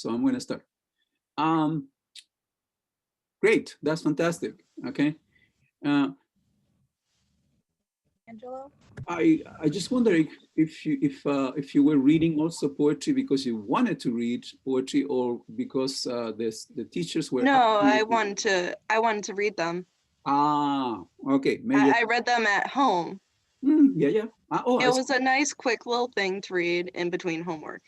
So I'm going to start. Great, that's fantastic. Okay. Uh, Angelo? I just wonder if you were reading also poetry because you wanted to read poetry or because the teachers were No, asking you to. I wanted to read them. Ah, okay, maybe. I read them at home. Yeah, yeah. Oh, It was a nice, quick little thing to read in between homework.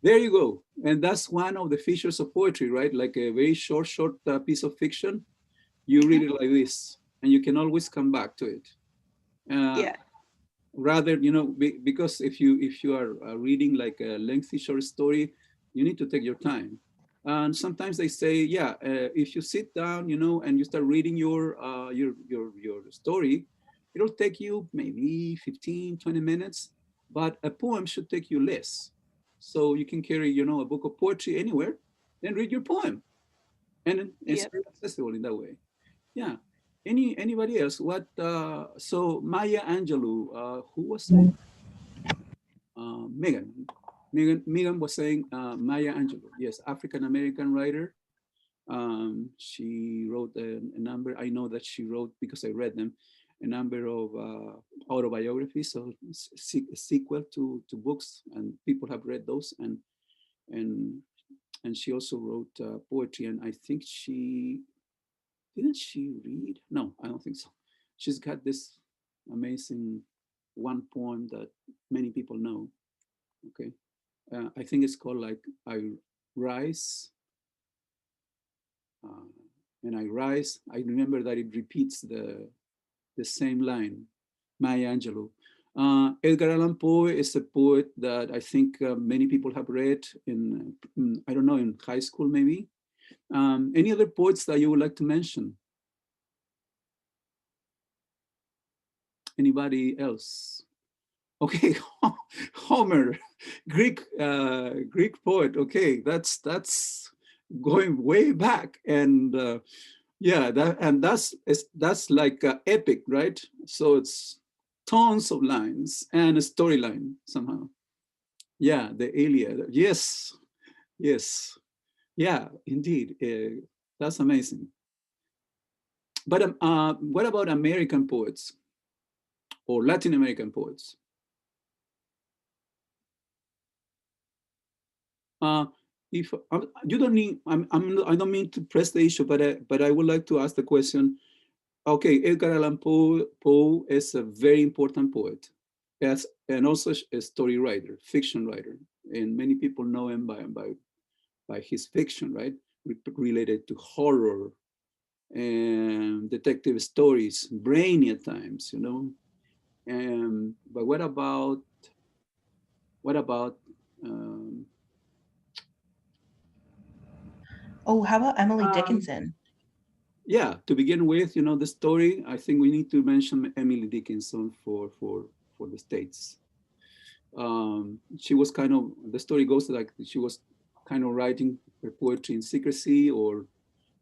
there you go. And that's one of the features of poetry, right? Like a very short piece of fiction. You read it like this, and you can always come back to it. Uh, Yeah. Rather, because if you are reading like a lengthy short story, you need to take your time. And sometimes they say, yeah, if you sit down, and you start reading your story, it'll take you maybe 15, 20 minutes, but a poem should take you less. So you can carry, a book of poetry anywhere, then read your poem, and it's Yep. very accessible in that way. Yeah. Anybody else? What? So Maya Angelou, who was saying? Megan. Megan was saying Maya Angelou. Yes, African American writer. She wrote a number. I know that she wrote because I read them. A number of autobiographies, so sequel to books, and people have read those. And and she also wrote poetry. And I think didn't she read? No, I don't think so. She's got this amazing one poem that many people know. Okay, I think it's called like I rise, uh, and I rise. I remember that it repeats the same line. Maya Angelou. Edgar Allan Poe is a poet that I think many people have read I don't know, in high school maybe. Any other poets that you would like to mention? Anybody else? Okay, Homer, Greek poet. Okay, that's going way back, and yeah, that's like epic, right? So it's tons of lines and a storyline somehow. Yeah, the Iliad. Yes, yes, yeah, indeed. That's amazing. But what about American poets or Latin American poets? Uh, if you don't need, I don't mean to press the issue, but I would like to ask the question. Okay, Edgar Allan Poe is a very important poet, yes, and also a story writer, fiction writer, and many people know him by his fiction, right, related to horror and detective stories, brainy at times, But what about um, Oh, how about Emily um, Dickinson? yeah, to begin with, the story, I think we need to mention Emily Dickinson for the States. She was kind of, the story goes like she was kind of writing her poetry in secrecy,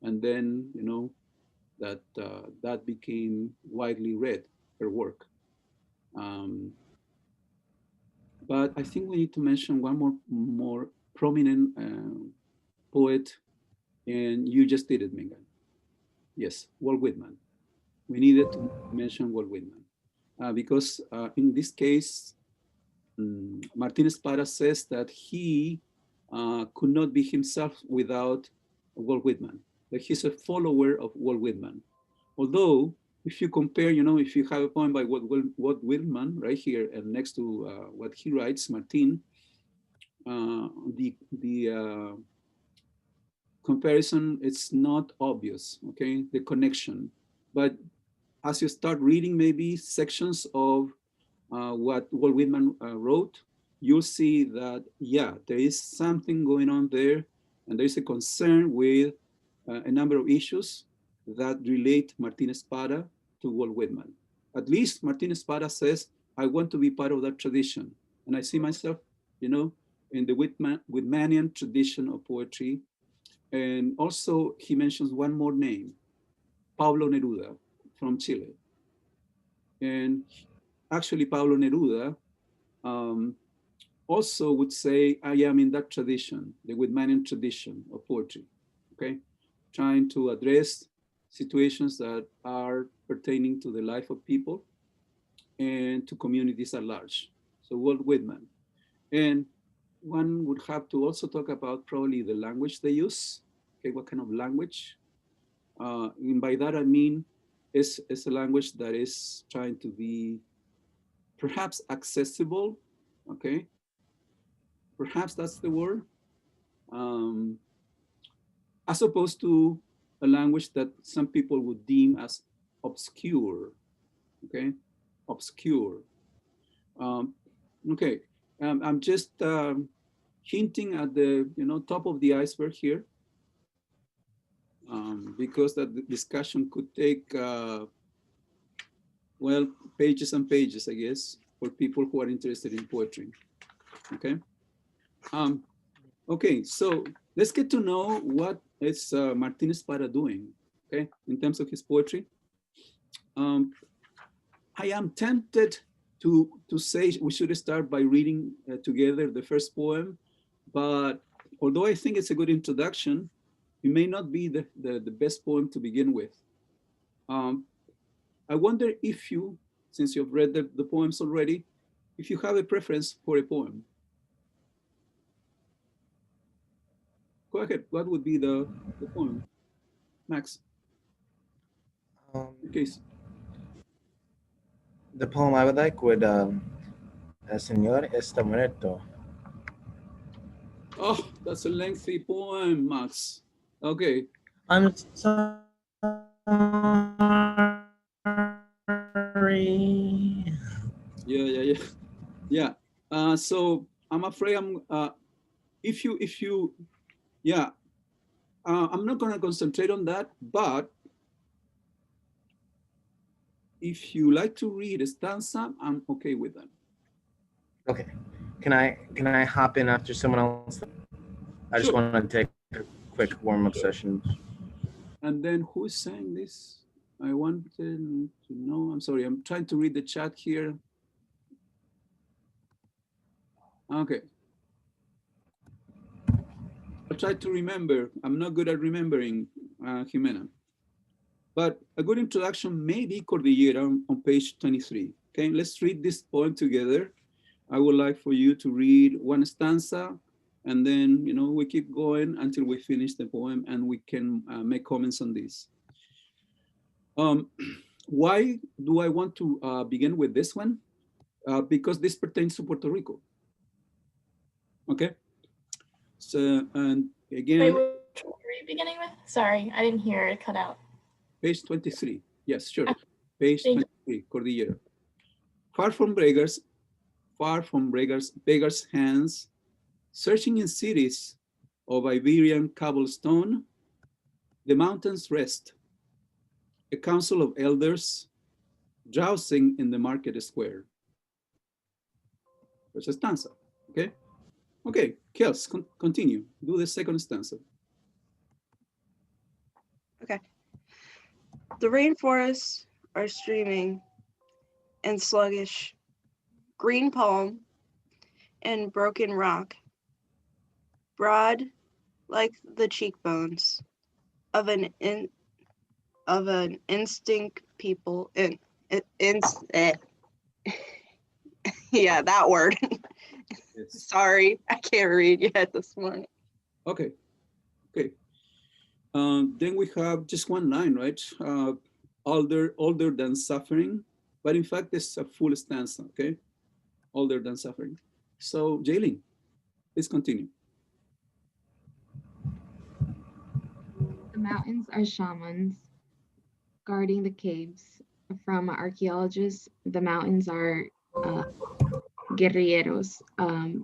and then, that became widely read, her work. Um, but I think we need to mention one more prominent poet, and you just did it, Megan. Yes, Walt Whitman. We needed to mention Walt Whitman because in this case, Martín Espada says that he could not be himself without Walt Whitman, that he's a follower of Walt Whitman. Although, if you compare, if you have a poem by Walt Whitman right here and next to what he writes, Martín, the comparison, it's not obvious, okay, the connection. But as you start reading maybe sections of what Walt Whitman wrote, you'll see that, yeah, there is something going on there, and there is a concern with a number of issues that relate Martín Espada to Walt Whitman. At least Martín Espada says, I want to be part of that tradition. And I see myself, in the Whitmanian tradition of poetry. And also he mentions one more name, Pablo Neruda from Chile. And actually Pablo Neruda, um, also would say I am in that tradition, the Whitmanian tradition of poetry, okay? Trying to address situations that are pertaining to the life of people and to communities at large. So Walt Whitman. And one would have to also talk about probably the language they use, okay, what kind of language. And by that I mean it's a language that is trying to be perhaps accessible, okay? Perhaps that's the word. Um, as opposed to a language that some people would deem as obscure, okay? Obscure. Um, okay, I'm just hinting at the top of the iceberg here, because that discussion could take well, pages and pages, I guess, for people who are interested in poetry. Okay. Um, okay, so let's get to know what is Martín Espada doing. Okay, in terms of his poetry. Um, I am tempted to say we should start by reading together the first poem, but although I think it's a good introduction, it may not be the best poem to begin with. Um, I wonder if you, since you've read the poems already, if you have a preference for a poem. Go ahead. What would be the poem, Max? In case. The poem I would like would El Señor está muerto. Oh, that's a lengthy poem, Max. Okay. I'm sorry. Yeah. Yeah. So I'm afraid if you yeah, I'm not gonna concentrate on that, but if you like to read a stanza, I'm okay with that. Okay. Can I hop in after someone else? I just Sure. want to take a quick warm-up session. And then who's saying this? I wanted to know. I'm sorry, I'm trying to read the chat here. Okay. I'll try to remember. I'm not good at remembering, Jimena. But a good introduction may be Cordillera on page 23. Okay, let's read this poem together. I would like for you to read one stanza, and then we keep going until we finish the poem, and we can make comments on this. Why do I want to begin with this one? Because this pertains to Puerto Rico. Okay. So, and again, wait, which one were you beginning with? Sorry, I didn't hear it cut out. page 23. Yes, sure. Okay. Page Thank you. 23, Cordillera. Far from beggars' hands, searching in cities of Iberian cobblestone, the mountains rest, a council of elders drowsing in the market square. There's a stanza, okay? Okay, Kels, continue. Do the second stanza. Okay. The rainforests are streaming and sluggish, green palm and broken rock, broad like the cheekbones of an instinct people yeah, that word. Yes. Sorry, I can't read yet this morning. Okay. Then we have just one line, right? Older than suffering, but in fact, it's a full stanza, okay? Older than suffering. So, Jaylin, please continue. The mountains are shamans guarding the caves. From archaeologists, the mountains are guerrilleros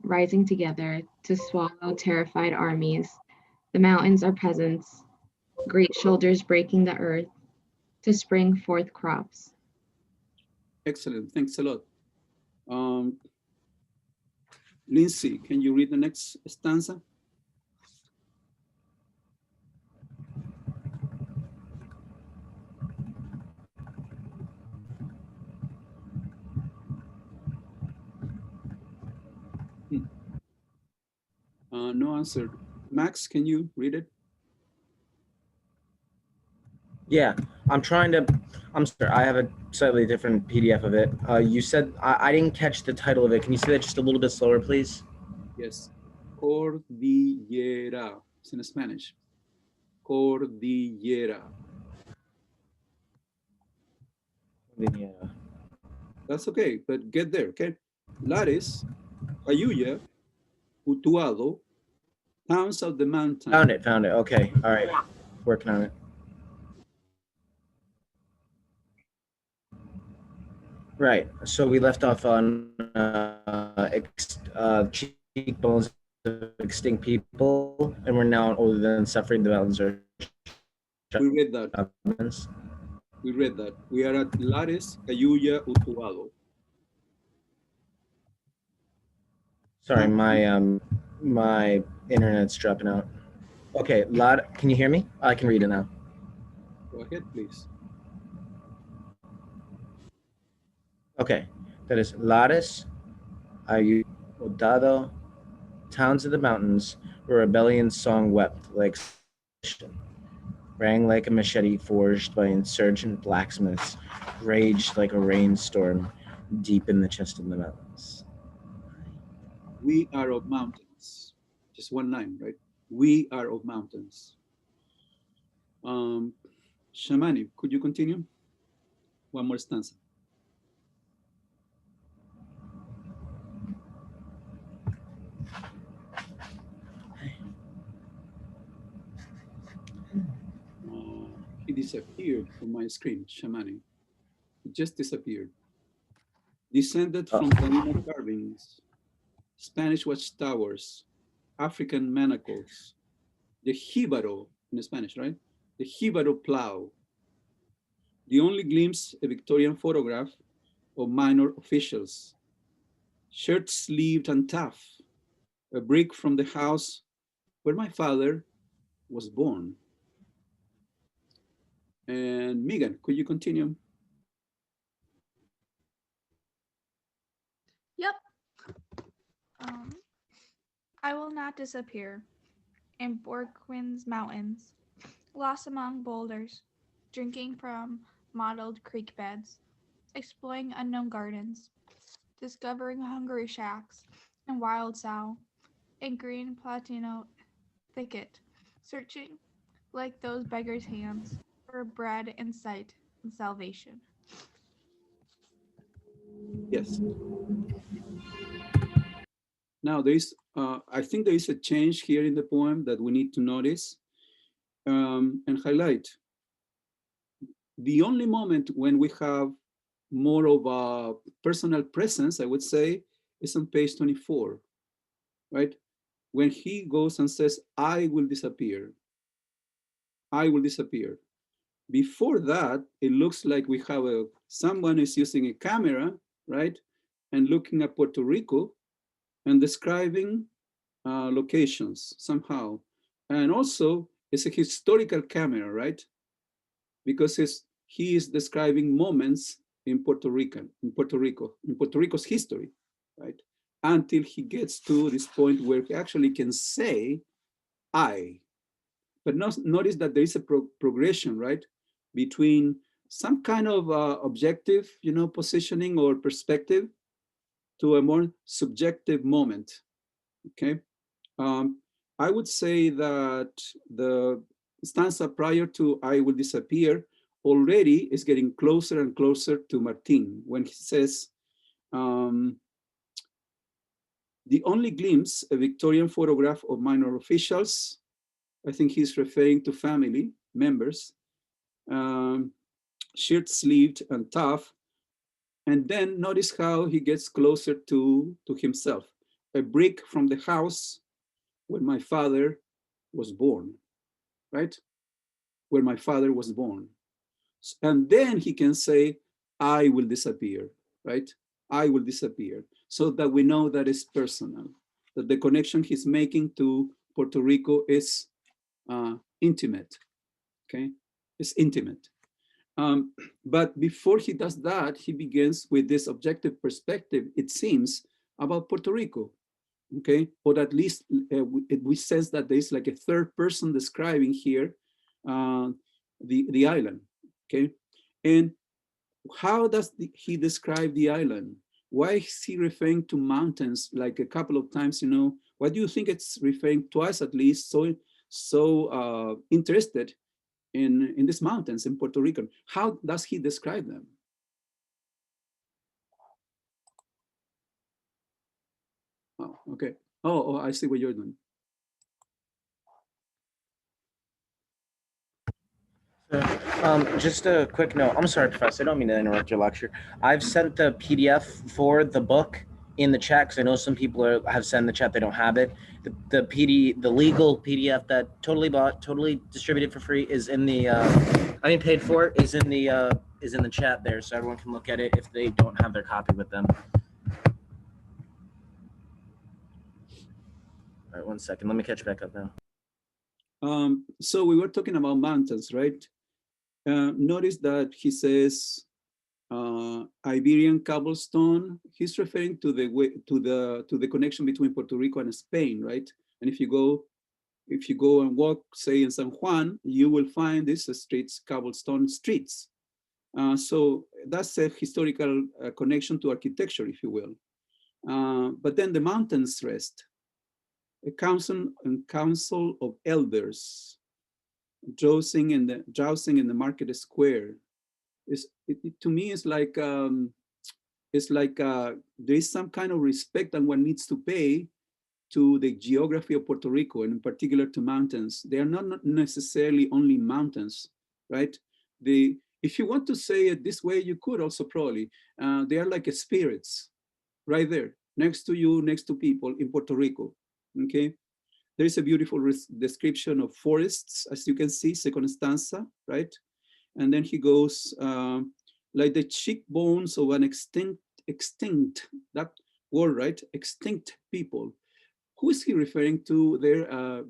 rising together to swallow terrified armies. The mountains are peasants, great shoulders breaking the earth to spring forth crops. Excellent, thanks a lot. Lindsay, can you read the next stanza? no answer. Max, can you read it? Yeah, I'm sorry, I have a slightly different PDF of it. You said, I didn't catch the title of it. Can you say that just a little bit slower, please? Yes. Cordillera. It's in Spanish. Cordillera. Yeah. That's okay, but get there, okay? Lares, Ayuya, Utuado, towns of the mountain. Found it. Okay, all right, working on it. Right, so we left off on cheekbones of extinct people, and we're now on older than suffering, the mountains are We read that. shamans. We read that. We are at Lares, Ayuya, Utuado. Sorry, my internet's dropping out. Okay, can you hear me? I can read it now. Go ahead, please. Okay, that is Lares, Ayu, Odado, towns of the mountains, where rebellion's song wept like rang like a machete forged by insurgent blacksmiths, raged like a rainstorm deep in the chest of the mountains. We are of mountains. Just one line, right? We are of mountains. Shamani, could you continue? One more stanza. He disappeared from my screen, Shamani. He just disappeared. Descended from Taino carvings, Spanish watchtowers, African manacles, the jibaro in Spanish, right? The jibaro plow. The only glimpse a Victorian photograph of minor officials, shirt-sleeved and tough, a brick from the house where my father was born. And Megan, could you continue? Yep. I will not disappear in Borquin's mountains, lost among boulders, drinking from mottled creek beds, exploring unknown gardens, discovering hungry shacks and wild sow in green platino thicket, searching like those beggars' hands for bread and sight and salvation. Yes. Now there is, I think there is a change here in the poem that we need to notice and highlight. The only moment when we have more of a personal presence, I would say, is on page 24, right? When he goes and says, I will disappear. I will disappear. Before that, it looks like we have someone is using a camera, right? And looking at Puerto Rico and describing locations somehow. And also, it's a historical camera, right? Because he is describing moments in Puerto Rico's history, right? Until he gets to this point where he actually can say, I. But notice that there is a progression, right? Between some kind of objective, positioning or perspective to a more subjective moment, okay? I would say that the stanza prior to I will disappear already is getting closer and closer to Martin when he says, the only glimpse, a Victorian photograph of minor officials. I think he's referring to family members, shirt-sleeved and tough. And then notice how he gets closer to himself. A brick from the house where my father was born, right? Where my father was born. And then he can say, I will disappear, right? I will disappear. So that we know that it's personal, that the connection he's making to Puerto Rico is intimate, okay? It's intimate. But before he does that, he begins with this objective perspective, it seems, about Puerto Rico. okay? Or at least we sense that there's like a third person describing here the island, okay? And how does he describe the island? Why is he referring to mountains like a couple of times, you know? Why do you think it's referring twice at least so interested in these mountains in Puerto Rico? How does he describe them? Oh, okay. Oh, I see what you're doing. Just a quick note. I'm sorry, Professor. I don't mean to interrupt your lecture. I've sent the PDF for the book in the chat because I know some people have sent in the chat they don't have it. The legal PDF that totally bought, totally distributed for free is in the. Paid for it is in the chat there, so everyone can look at it if they don't have their copy with them. All right, 1 second. Let me catch back up now. So we were talking about mountains, right? Notice that he says Iberian cobblestone. He's referring to the connection between Puerto Rico and Spain, right? And if you go and walk, say in San Juan, you will find these streets, cobblestone streets. So that's a historical connection to architecture, if you will. But then the mountains rest. A council of elders jousting in the market square. To me, it's like there is some kind of respect that one needs to pay to the geography of Puerto Rico, and in particular to mountains. They are not necessarily only mountains, right? If you want to say it this way, you could also probably. They are like spirits, right there, next to you, next to people in Puerto Rico. Okay, there is a beautiful description of forests, as you can see, second stanza, right? And then he goes like the cheekbones of an extinct, that word, right? Extinct people. Who is he referring to there? Who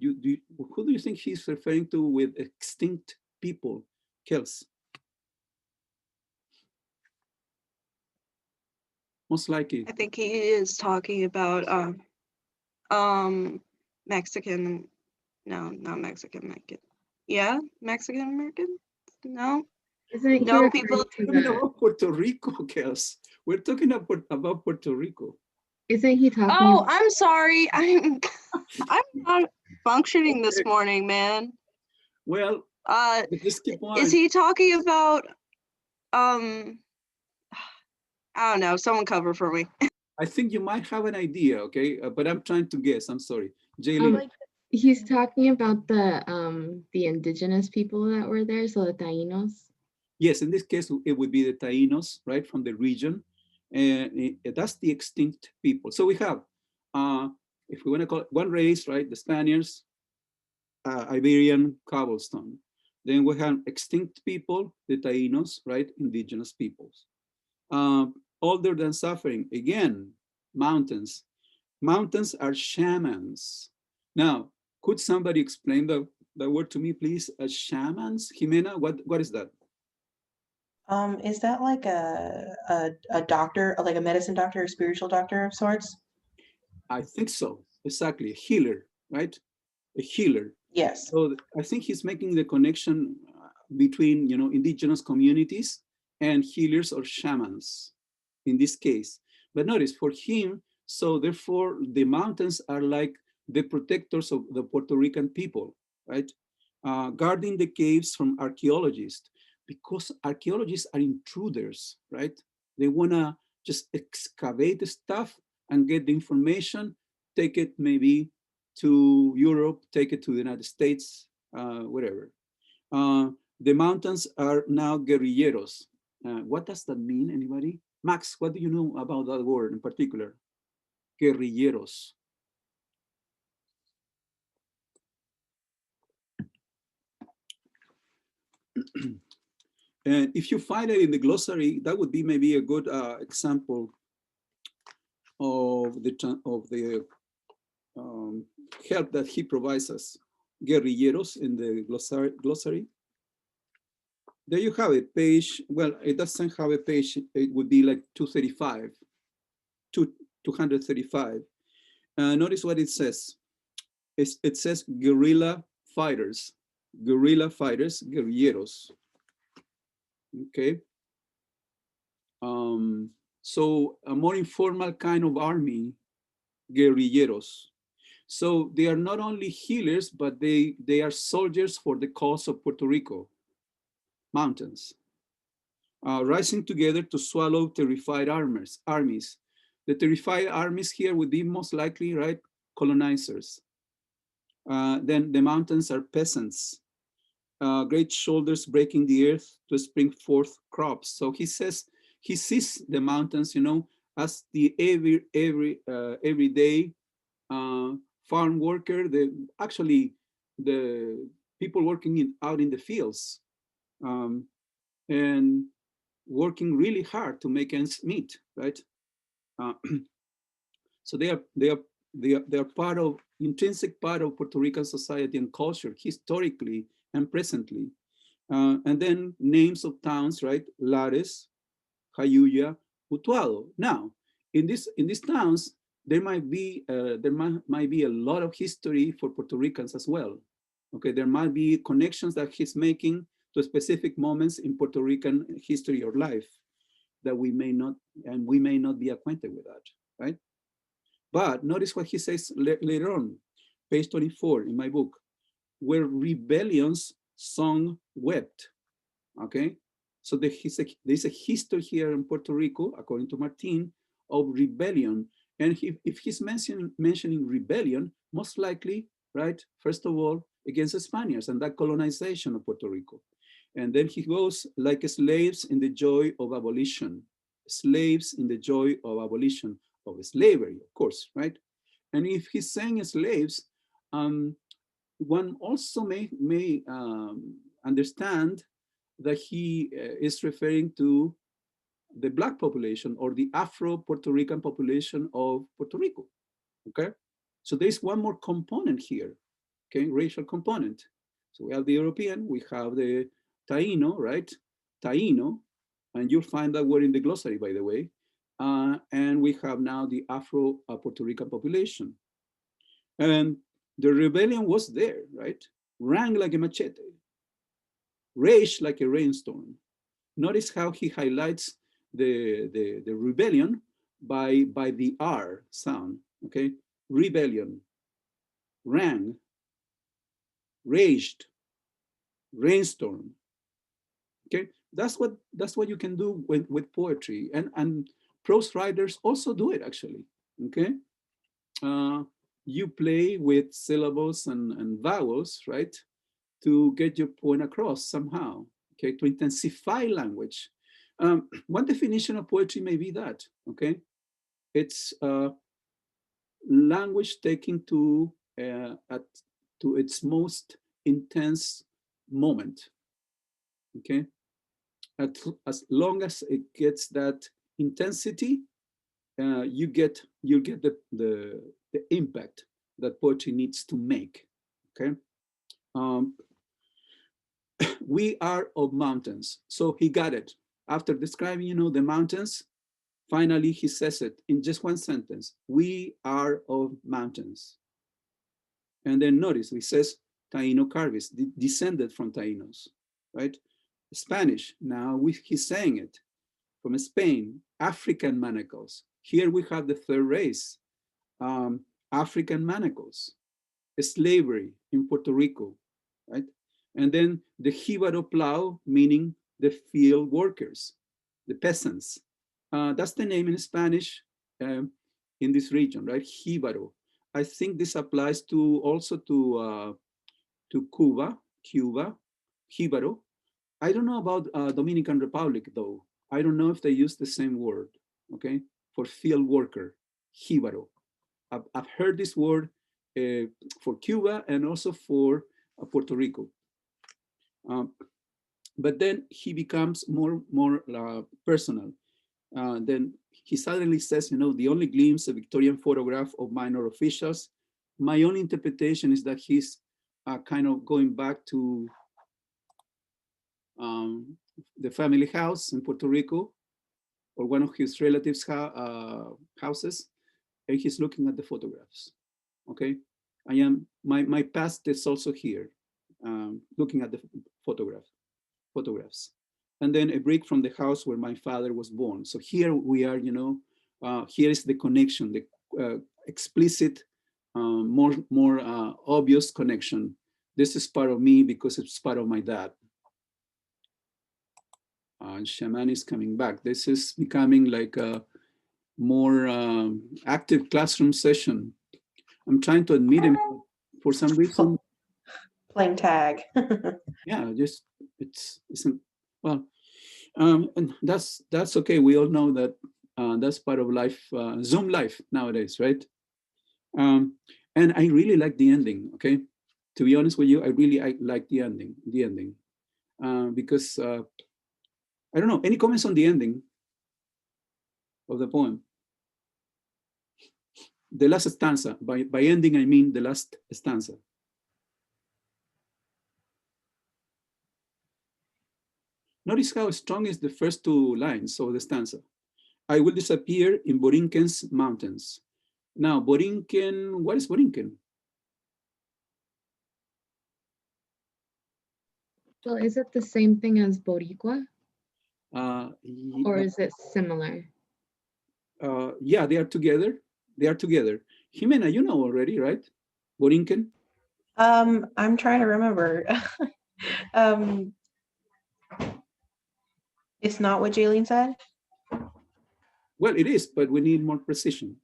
do you think he's referring to with extinct people, Kels? Most likely. I think he is talking about Mexican. No, not Mexican American. Yeah, Mexican American. No, Isn't no he people. referring to We're talking the, about Puerto Rico, Kels. We're talking about Puerto Rico. isn't he talking Oh, about, I'm sorry. I'm not functioning this morning, man. Well, Uh, just keep on. is he talking about I don't know. Someone cover for me. I think you might have an idea, okay? But I'm trying to guess. I'm sorry. Jaylene. Like, he's talking about the indigenous people that were there, so the Taínos? Yes, in this case, it would be the Taínos, right, from the region. And that's the extinct people. So we have, if we want to call it one race, right, the Spaniards, Iberian cobblestone. Then we have extinct people, the Taínos, right, indigenous peoples. Older than suffering, again, mountains. Mountains are shamans. Now, could somebody explain the word to me, please? Shamans, Jimena, what is that? Is that like a doctor, like a medicine doctor, a spiritual doctor of sorts? I think so, exactly, a healer, right? A healer. Yes. So I think he's making the connection between, indigenous communities and healers or shamans in this case. But notice for him, so therefore the mountains are like the protectors of the Puerto Rican people, right? Guarding the caves from archaeologists, because archaeologists are intruders, right? They wanna just excavate the stuff and get the information, take it maybe to Europe, take it to the United States, whatever. The mountains are now guerrilleros. What does that mean, anybody? Max, what do you know about that word in particular? Guerrilleros. And if you find it in the glossary, that would be maybe a good example of the help that he provides us. Guerrilleros in the glossary. There you have it, page, well, it doesn't have a page, it would be like 235. Notice what it says. It says guerrilla fighters, guerrilleros. Okay. So a more informal kind of army, guerrilleros. So they are not only healers, but they are soldiers for the cause of Puerto Rico mountains, rising together to swallow terrified armies. The terrified armies here would be most likely, right, colonizers. Then the mountains are peasants, great shoulders breaking the earth to spring forth crops. So he says he sees the mountains, as the everyday farm worker, the people working out in the fields, and working really hard to make ends meet, right? So they are part of intrinsic part of Puerto Rican society and culture historically and presently. And then names of towns, right? Lares, Jayuya, Utuado. Now, in these towns, there might be a lot of history for Puerto Ricans as well. Okay, there might be connections that he's making to specific moments in Puerto Rican history or life that we may not be acquainted with that, right? But notice what he says later on, page 24 in my book, where rebellions song wept. Okay, so there's a history here in Puerto Rico, according to Martin, of rebellion. And if he's mentioning rebellion, most likely, right, first of all, against the Spaniards and that colonization of Puerto Rico. And then he goes like slaves in the joy of abolition, slaves in the joy of abolition of slavery, of course, right? And if he's saying slaves, one also may understand that he is referring to the Black population or the Afro-Puerto Rican population of Puerto Rico, okay? So there's one more component here, okay, racial component. So we have the European, we have the Taino, right? Taino, and you'll find that word in the glossary, by the way. And we have now the Afro-Puerto Rican population. And the rebellion was there, right? Rang like a machete, raged like a rainstorm. Notice how he highlights the rebellion by the R sound, okay? Rebellion, rang, raged, rainstorm, okay? That's what you can do with poetry, and prose writers also do it actually, okay? You play with syllables and vowels, right? To get your point across somehow, okay? To intensify language. One definition of poetry may be that, okay? It's language taken to its most intense moment, okay? As long as it gets that intensity, you get the impact that poetry needs to make, okay? We are of mountains. So he got it. After describing, the mountains, finally he says it in just one sentence. We are of mountains. And then notice, he says Taino Carvis, descended from Tainos, right? Spanish, now he's saying it. From Spain, African manacles. Here we have the third race, African manacles. Slavery in Puerto Rico, right? And then the Jíbaro plow, meaning the field workers, the peasants. That's the name in Spanish in this region, right? Jíbaro. I think this applies also to Cuba, Jíbaro. I don't know about Dominican Republic though. I don't know if they use the same word, okay, for field worker, Jíbaro. I've heard this word for Cuba and also for Puerto Rico. But then he becomes more personal. Then he suddenly says, the only glimpse a Victorian photograph of minor officials. My own interpretation is that he's kind of going back to the family house in Puerto Rico or one of his relatives' houses. and he's looking at the photographs. Okay, I am my past is also here, looking at the photographs, and then a break from the house where my father was born. So here we are, here is the connection, the explicit, more obvious connection. This is part of me because it's part of my dad. And shaman is coming back. This is becoming like a more active classroom session. I'm trying to admit him for some reason. Playing tag. Yeah, just isn't well, and that's okay. We all know that that's part of life, Zoom life nowadays, right? And I really like the ending. Okay, to be honest with you, I like the ending. Because I don't know. Any comments on the ending of the poem? The last stanza. By ending, I mean the last stanza. Notice how strong is the first two lines of the stanza. I will disappear in Borinquen's mountains. Now, Borinquen, what is Borinquen? Well, is it the same thing as Boricua, or Yeah, is it similar? yeah, they are together. They are together. Jimena, you know already, right? Borinquen? I'm trying to remember. um, it's not what Jaylene said. Well, it is, but we need more precision.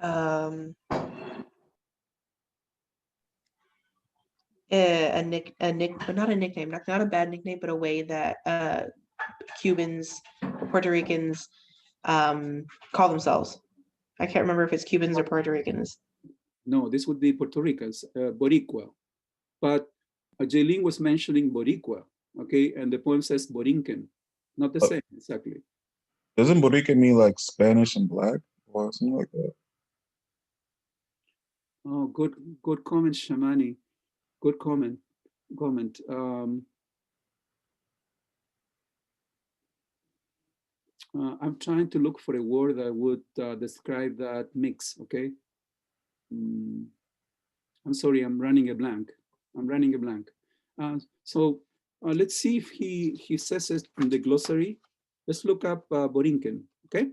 But not a nickname, not a bad nickname, but a way that Cubans or Puerto Ricans call themselves. I can't remember if it's Cubans or Puerto Ricans. No, this would be Puerto Ricans, Boricua. But Jaylene was mentioning Boricua, okay? And the poem says Borinquen, not the same, exactly. Doesn't Boricua mean like Spanish and black or something like that? Oh, good comment, Shamani. Good comment. I'm trying to look for a word that would describe that mix, okay? I'm sorry, I'm running a blank. So let's see if he says it in the glossary. Let's look up Borinquen, okay?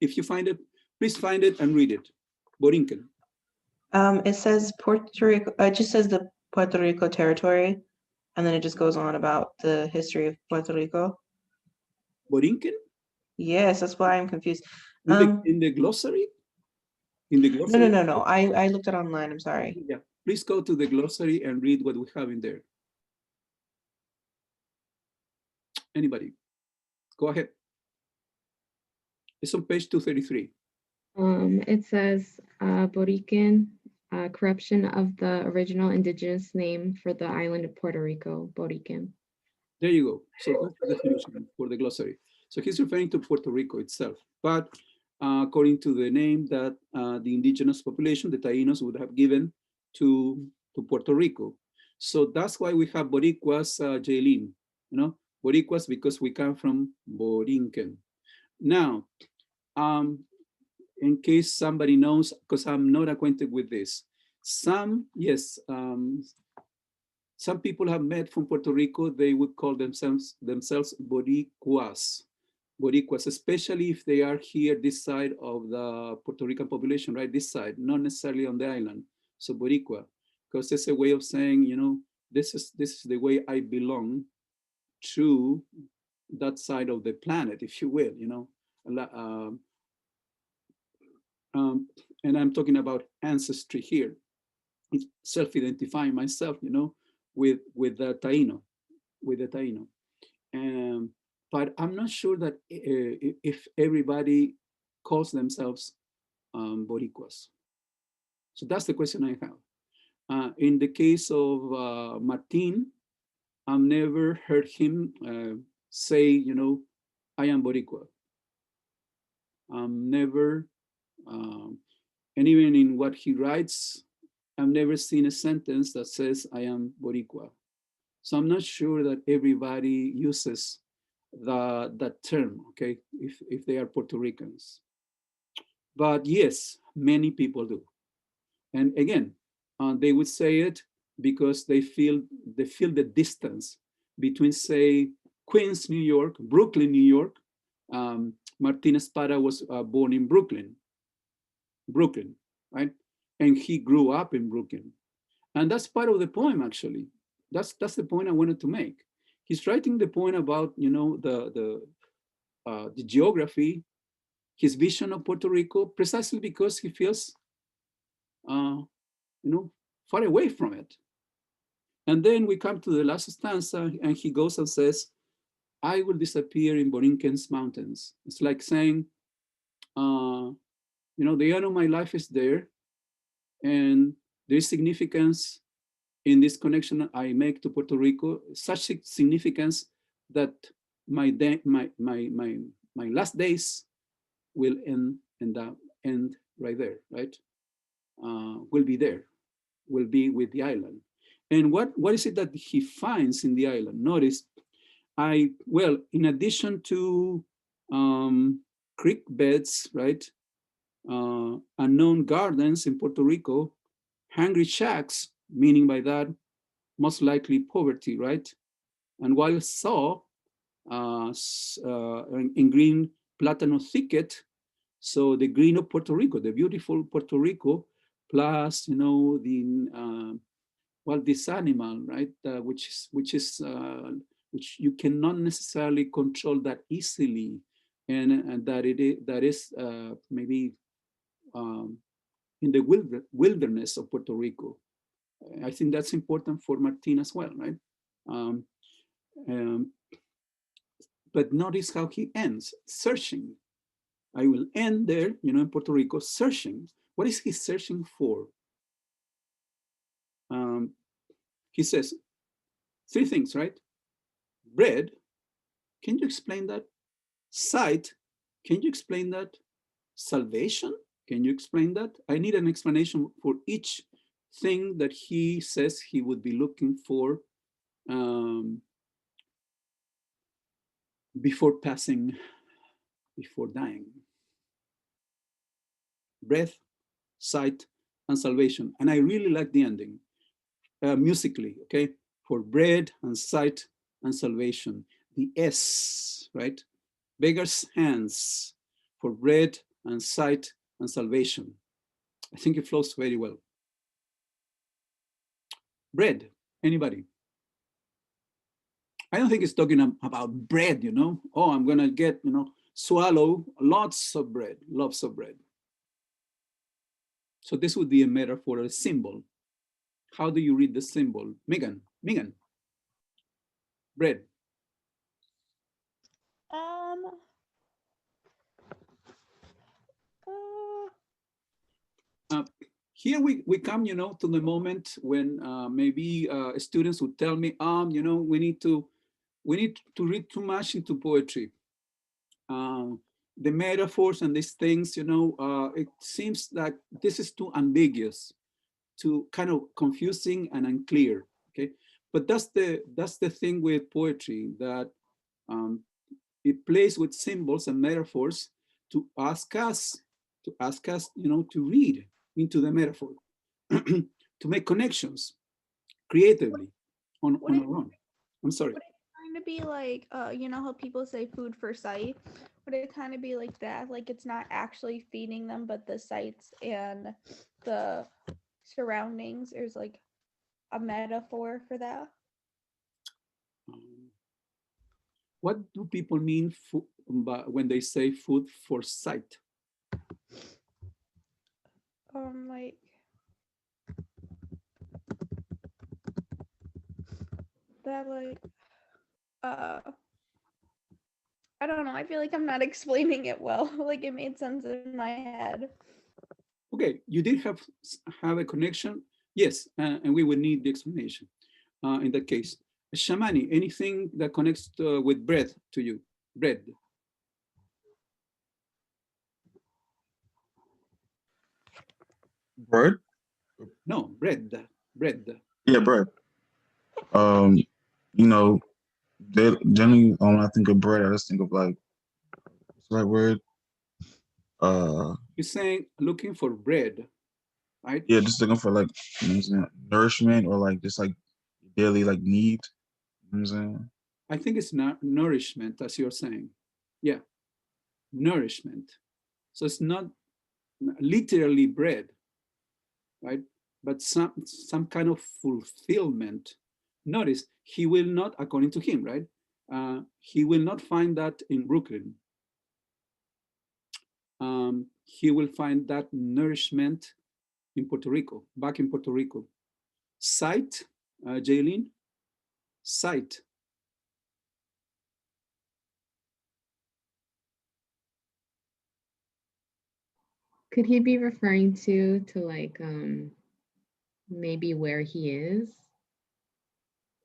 If you find it, please find it and read it. Borinquen. It says Puerto Rico. It just says the Puerto Rico territory, and then it just goes on about the history of Puerto Rico. Borinquen? Yes, that's why I'm confused. In the glossary? In the glossary? No. I looked it online. I'm sorry. Yeah, please go to the glossary and read what we have in there. Anybody? Go ahead. It's on page 233. It says Borican, corruption of the original indigenous name for the island of Puerto Rico, Borican. There you go. So that's the definition for the glossary. So he's referring to Puerto Rico itself, but according to the name that the indigenous population, the Taínos, would have given to Puerto Rico. So that's why we have Boricuas, Jaylene, Boricuas, because we come from Borinquen. Now, in case somebody knows, because I'm not acquainted with this, some people have met from Puerto Rico, they would call themselves Boricuas, especially if they are here this side of the Puerto Rican population, right? This side, not necessarily on the island. So Boricua, because it's a way of saying, this is the way I belong to that side of the planet, if you will, and I'm talking about ancestry here. It's self-identifying myself, with the Taino, but I'm not sure that if everybody calls themselves Boricuas. So that's the question I have. In the case of Martin, I've never heard him say, I am Boricua. Never, and even in what he writes, I've never seen a sentence that says I am Boricua. So I'm not sure that everybody uses that term, okay, if they are Puerto Ricans. But yes, many people do. And again, they would say it because they feel the distance between, say, Queens, New York, Brooklyn, New York. Martín Espada was born in Brooklyn, right? And he grew up in Brooklyn. And that's part of the poem, actually. That's the point I wanted to make. He's writing the point about, you know, the geography, his vision of Puerto Rico, precisely because he feels, you know, far away from it. And then we come to the last stanza, and he goes and says, I will disappear in Borinquen's mountains. It's like saying, you know, the end of my life is there, and there's significance in this connection I make to Puerto Rico, such significance that my last days will end right there, right? Will be there, will be with the island. And what is it that he finds in the island? Notice, well, in addition to creek beds, right? Unknown gardens in Puerto Rico, hungry shacks, meaning by that, most likely poverty, right? And while saw in green platano thicket, so the green of Puerto Rico, the beautiful Puerto Rico, plus, you know, the well, this animal, right, which you cannot necessarily control that easily, and that is maybe in the wilderness of Puerto Rico. I think that's important for Martin as well, right? Um, um, but notice how he ends, searching. I will end there, you know, in Puerto Rico, searching. What is he searching for? He says three things, right? Bread, can you explain that? Sight, can you explain that? Salvation, can you explain that? I need an explanation for each thing that he says he would be looking for before passing, before dying. Breath, sight, and salvation. And I really like the ending musically, okay? For bread and sight and salvation. The S, right? Beggar's hands for bread and sight and salvation. I think it flows very well. Bread, anybody? I don't think it's talking about bread, you know? Oh, I'm gonna get, you know, swallow lots of bread, lots of bread. So this would be a metaphor, a symbol. How do you read the symbol? Megan, bread. Here we come, you know, to the moment when maybe students would tell me, you know, we need to read too much into poetry. The metaphors and these things, you know, it seems like this is too ambiguous, too kind of confusing and unclear. Okay, but that's the thing with poetry, that it plays with symbols and metaphors to ask us, you know, to read into the metaphor, to make connections creatively on our own. I'm sorry. Would it kind of be like, you know how people say food for sight? Would it kind of be like that? Like it's not actually feeding them, but the sights and the surroundings is like a metaphor for that? What do people mean when they say food for sight? Like that, like I don't know. I feel like I'm not explaining it well. Like it made sense in my head. Okay, you did have a connection, yes, and we would need the explanation in that case. Shamani, anything that connects with bread to you? Bread. Bread? No, bread. Yeah, bread. Um, you know, generally when I think of bread, I just think of like what's the right word? You're saying looking for bread, right? Yeah, just looking for like, you know what I'm saying, nourishment or like just like daily like need. You know what I'm saying? I think it's not nourishment, as you're saying. Yeah, nourishment. So it's not literally bread, right? But some kind of fulfillment. Notice he will not, according to him, right? He will not find that in Brooklyn. He will find that nourishment in Puerto Rico, back in Puerto Rico. Sight, Jaylene, sight. Could he be referring to like maybe where he is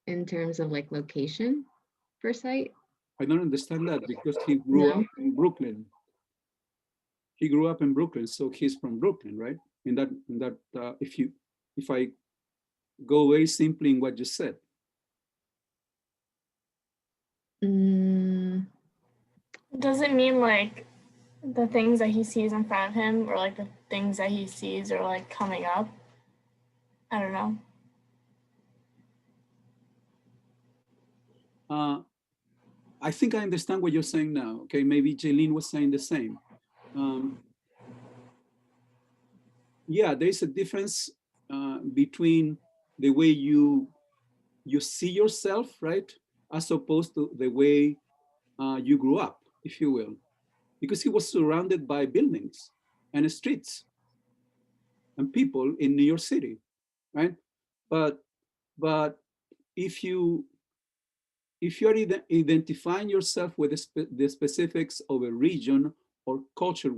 in terms of like location for sight? I don't understand that because he grew up in Brooklyn. He grew up in Brooklyn, so he's from Brooklyn, right? If I go very simply in what you said. Does it mean like the things that he sees in front of him, or like the things that he sees are like coming up? I don't know. I think I understand what you're saying now. Okay, maybe Jaylene was saying the same. Yeah, there is a difference between the way you see yourself, right, as opposed to the way you grew up, if you will, because he was surrounded by buildings and streets and people in New York City, right? But if you are identifying yourself with the specifics of a region or culture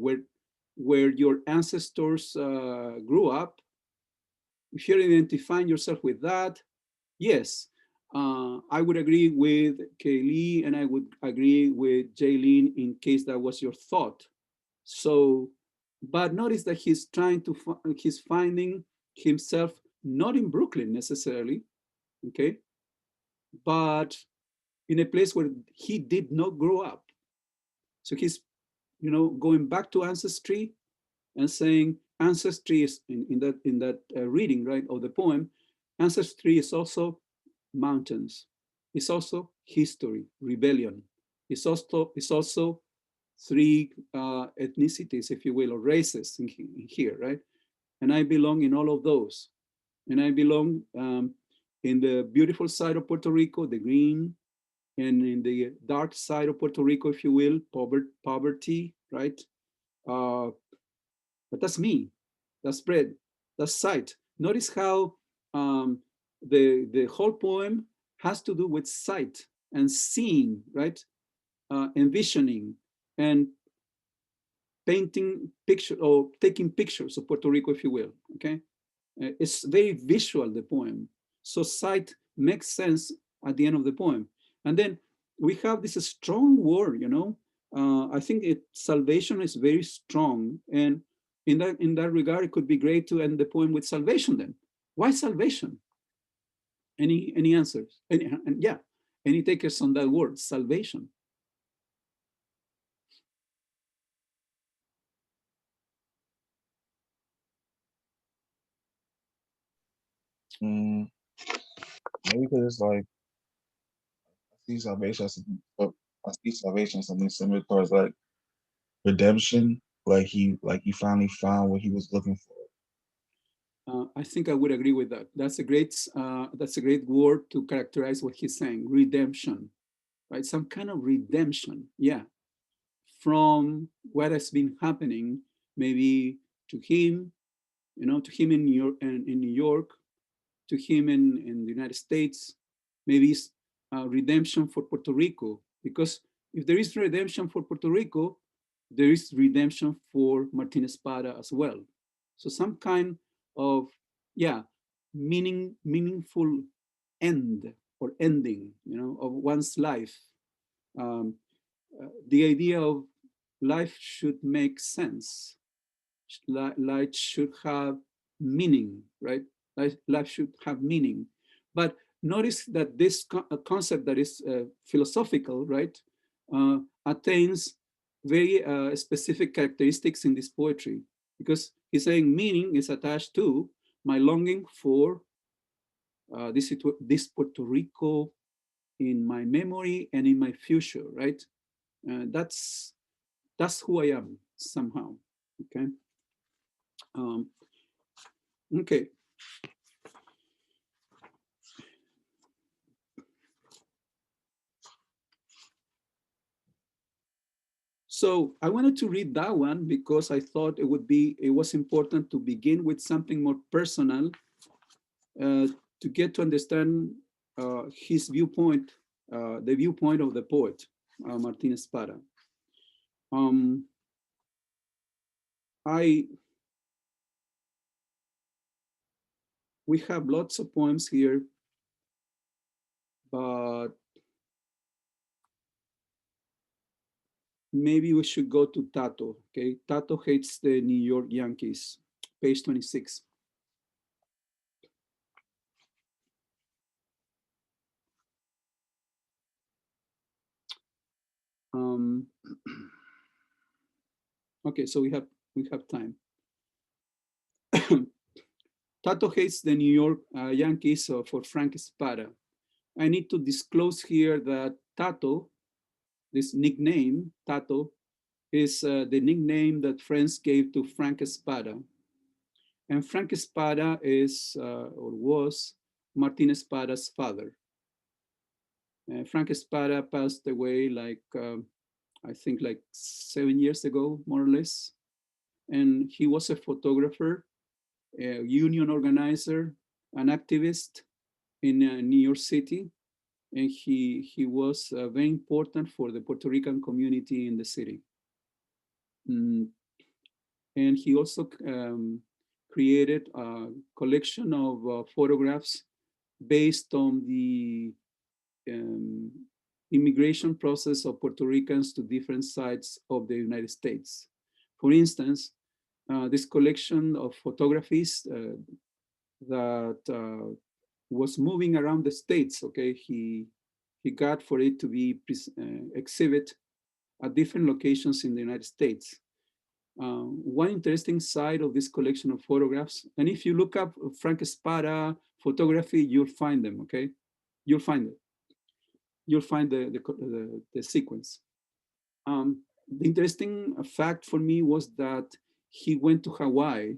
where your ancestors grew up, if you're identifying yourself with that, yes, I would agree with Kaylee and I would agree with Jaylene in case that was your thought. So, but notice that he's finding himself not in Brooklyn necessarily, okay, but in a place where he did not grow up. So he's, going back to ancestry and saying ancestry is in that reading, right, of the poem. Ancestry is also mountains. It's also history, rebellion. It's also three ethnicities, if you will, or races in here, right? And I belong in all of those. And I belong in the beautiful side of Puerto Rico, the green, and in the dark side of Puerto Rico, if you will, poverty, right? But that's me, that's bread, that's sight. Notice how the whole poem has to do with sight and seeing, right? Envisioning and painting picture or taking pictures of Puerto Rico, if you will, okay? It's very visual, the poem. So sight makes sense at the end of the poem. And then we have this strong word, I think salvation is very strong. And in that regard, it could be great to end the poem with salvation then. Why salvation? Any answers? Any takers on that word, salvation? Maybe because it's like I see salvation as something, but I see salvation as something similar towards like redemption. Like he finally found what he was looking for. I think I would agree with that. That's a great word to characterize what he's saying. Redemption, right? Some kind of redemption, yeah, from what has been happening, maybe to him, to him in New York, to him in the United States. Maybe it's redemption for Puerto Rico, because if there is redemption for Puerto Rico, there is redemption for Martín Espada as well. So some kind of, yeah, meaningful end or ending, of one's life. The idea of life should make sense. Life should have meaning, right? Life should have meaning. But notice that this concept that is philosophical, right, attains very specific characteristics in this poetry, because he's saying meaning is attached to my longing for this Puerto Rico in my memory and in my future, right? That's who I am somehow. Okay. Okay. So I wanted to read that one because I thought it was important to begin with something more personal to get to understand his viewpoint, the viewpoint of the poet, Martín Espada. We have lots of poems here, but maybe we should go to Tato, okay? Tato hates the New York Yankees, page 26. Okay, so we have time. Tato hates the New York Yankees for Frank Espada. I need to disclose here that Tato, this nickname, Tato, is the nickname that friends gave to Frank Espada. And Frank Espada is, or was, Martin Espada's father. Frank Espada passed away I think like 7 years ago, more or less. And he was a photographer, a union organizer, an activist in New York City. And he was very important for the Puerto Rican community in the city. And he also created a collection of photographs based on the immigration process of Puerto Ricans to different sides of the United States. For instance, this collection of photographies that was moving around the states, okay, he got for it to be exhibit at different locations in the United States. One interesting side of this collection of photographs, and if you look up Frank Espada photography, you'll find them, okay? You'll find it. You'll find the sequence. The interesting fact for me was that he went to Hawaii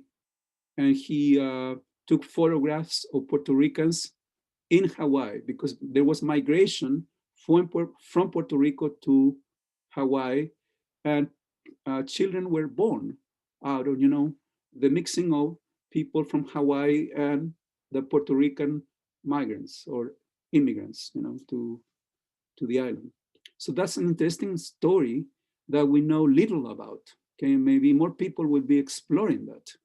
and he took photographs of Puerto Ricans in Hawaii because there was migration from Puerto Rico to Hawaii, and children were born out of, the mixing of people from Hawaii and the Puerto Rican migrants or immigrants, to the island. So that's an interesting story that we know little about. Okay, maybe more people will be exploring that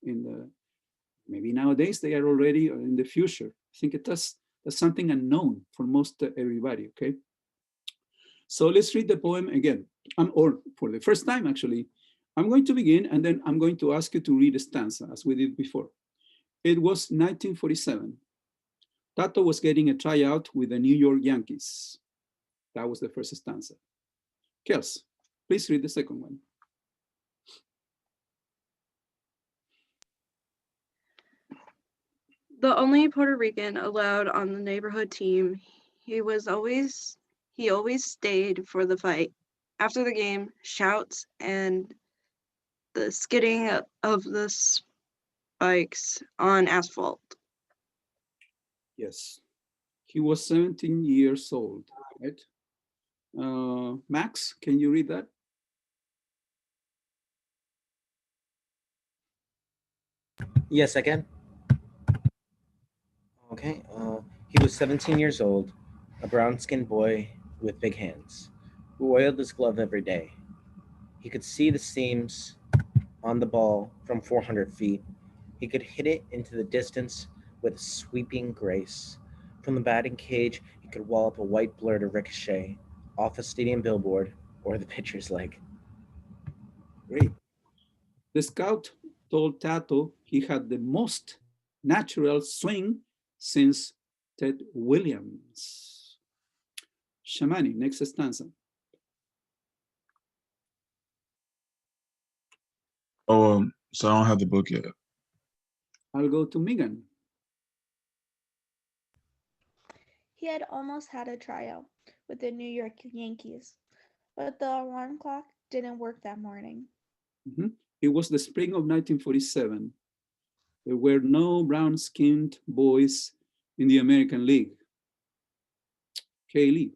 maybe nowadays they are already, or in the future. I think that's something unknown for most everybody. Okay, so let's read the poem again, or for the first time actually. I'm going to begin and then I'm going to ask you to read a stanza as we did before. It was 1947. Tato was getting a tryout with the New York Yankees. That was the first stanza. Kels, please read the second one. The only Puerto Rican allowed on the neighborhood team, he always stayed for the fight. After the game, shouts and the skidding of the spikes on asphalt. Yes, he was 17 years old, right? Max, can you read that? Yes, I can. Okay. He was 17 years old, a brown-skinned boy with big hands, who oiled his glove every day. He could see the seams on the ball from 400 feet. He could hit it into the distance with sweeping grace. From the batting cage, he could wallop a white blur to ricochet off a stadium billboard or the pitcher's leg. Great. The scout told Tato he had the most natural swing since Ted Williams. Shamani, next stanza. Oh, so I don't have the book yet. I'll go to Megan. He had almost had a tryout with the New York Yankees, but the alarm clock didn't work that morning. It was the spring of 1947. There were no brown-skinned boys in the American League. Kaylee.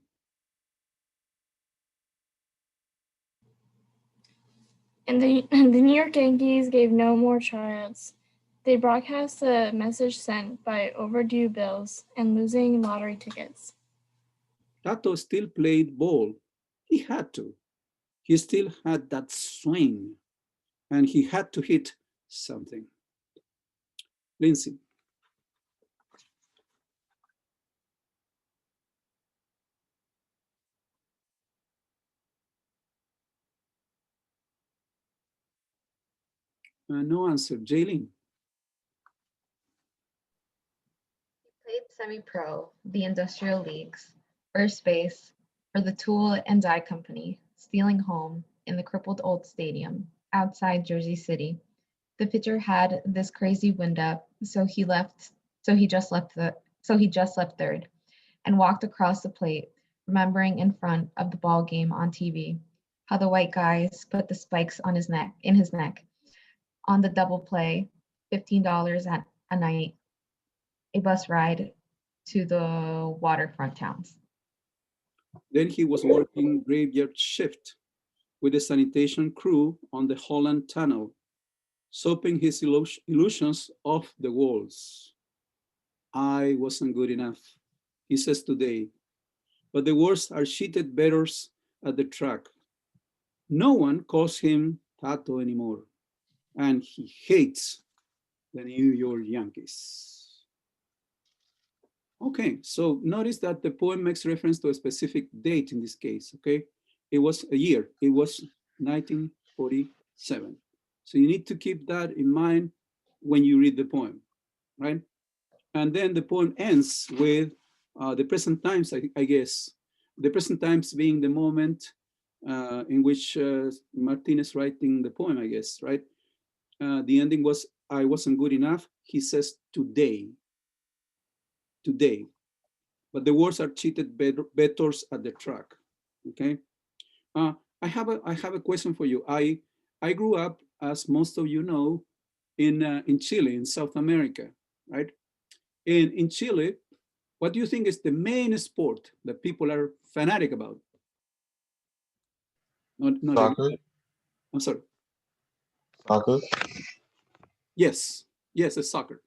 And the New York Yankees gave no more tryouts. They broadcast a message sent by overdue bills and losing lottery tickets. Tato still played ball. He had to. He still had that swing, and he had to hit something. Lindsay. No answer. Jaylene. He played semi-pro, the industrial leagues, first base for the Tool and Die Company, stealing home in the crippled old stadium outside Jersey City. The pitcher had this crazy windup, so he just left third and walked across the plate, remembering in front of the ball game on TV how the white guys put the spikes on his neck on the double play, $15 a night, a bus ride to the waterfront towns. Then he was working graveyard shift with the sanitation crew on the Holland Tunnel, soaping his illusions off the walls. I wasn't good enough, he says today, but the worst are cheated bettors at the track. No one calls him Tato anymore, and he hates the New York Yankees. Okay, so notice that the poem makes reference to a specific date in this case, okay? It was a year, it was 1947. So you need to keep that in mind when you read the poem, right? And then the poem ends with the present times, I guess. The present times being the moment in which Martin is writing the poem, I guess, right? The ending was, I wasn't good enough. He says today, today. But the words are cheated bettors at the track, okay? I have a question for you. I grew up, as most of you know, in Chile, in South America, right? In Chile, what do you think is the main sport that people are fanatic about? Not Soccer. I'm sorry. Soccer. Yes, it's soccer.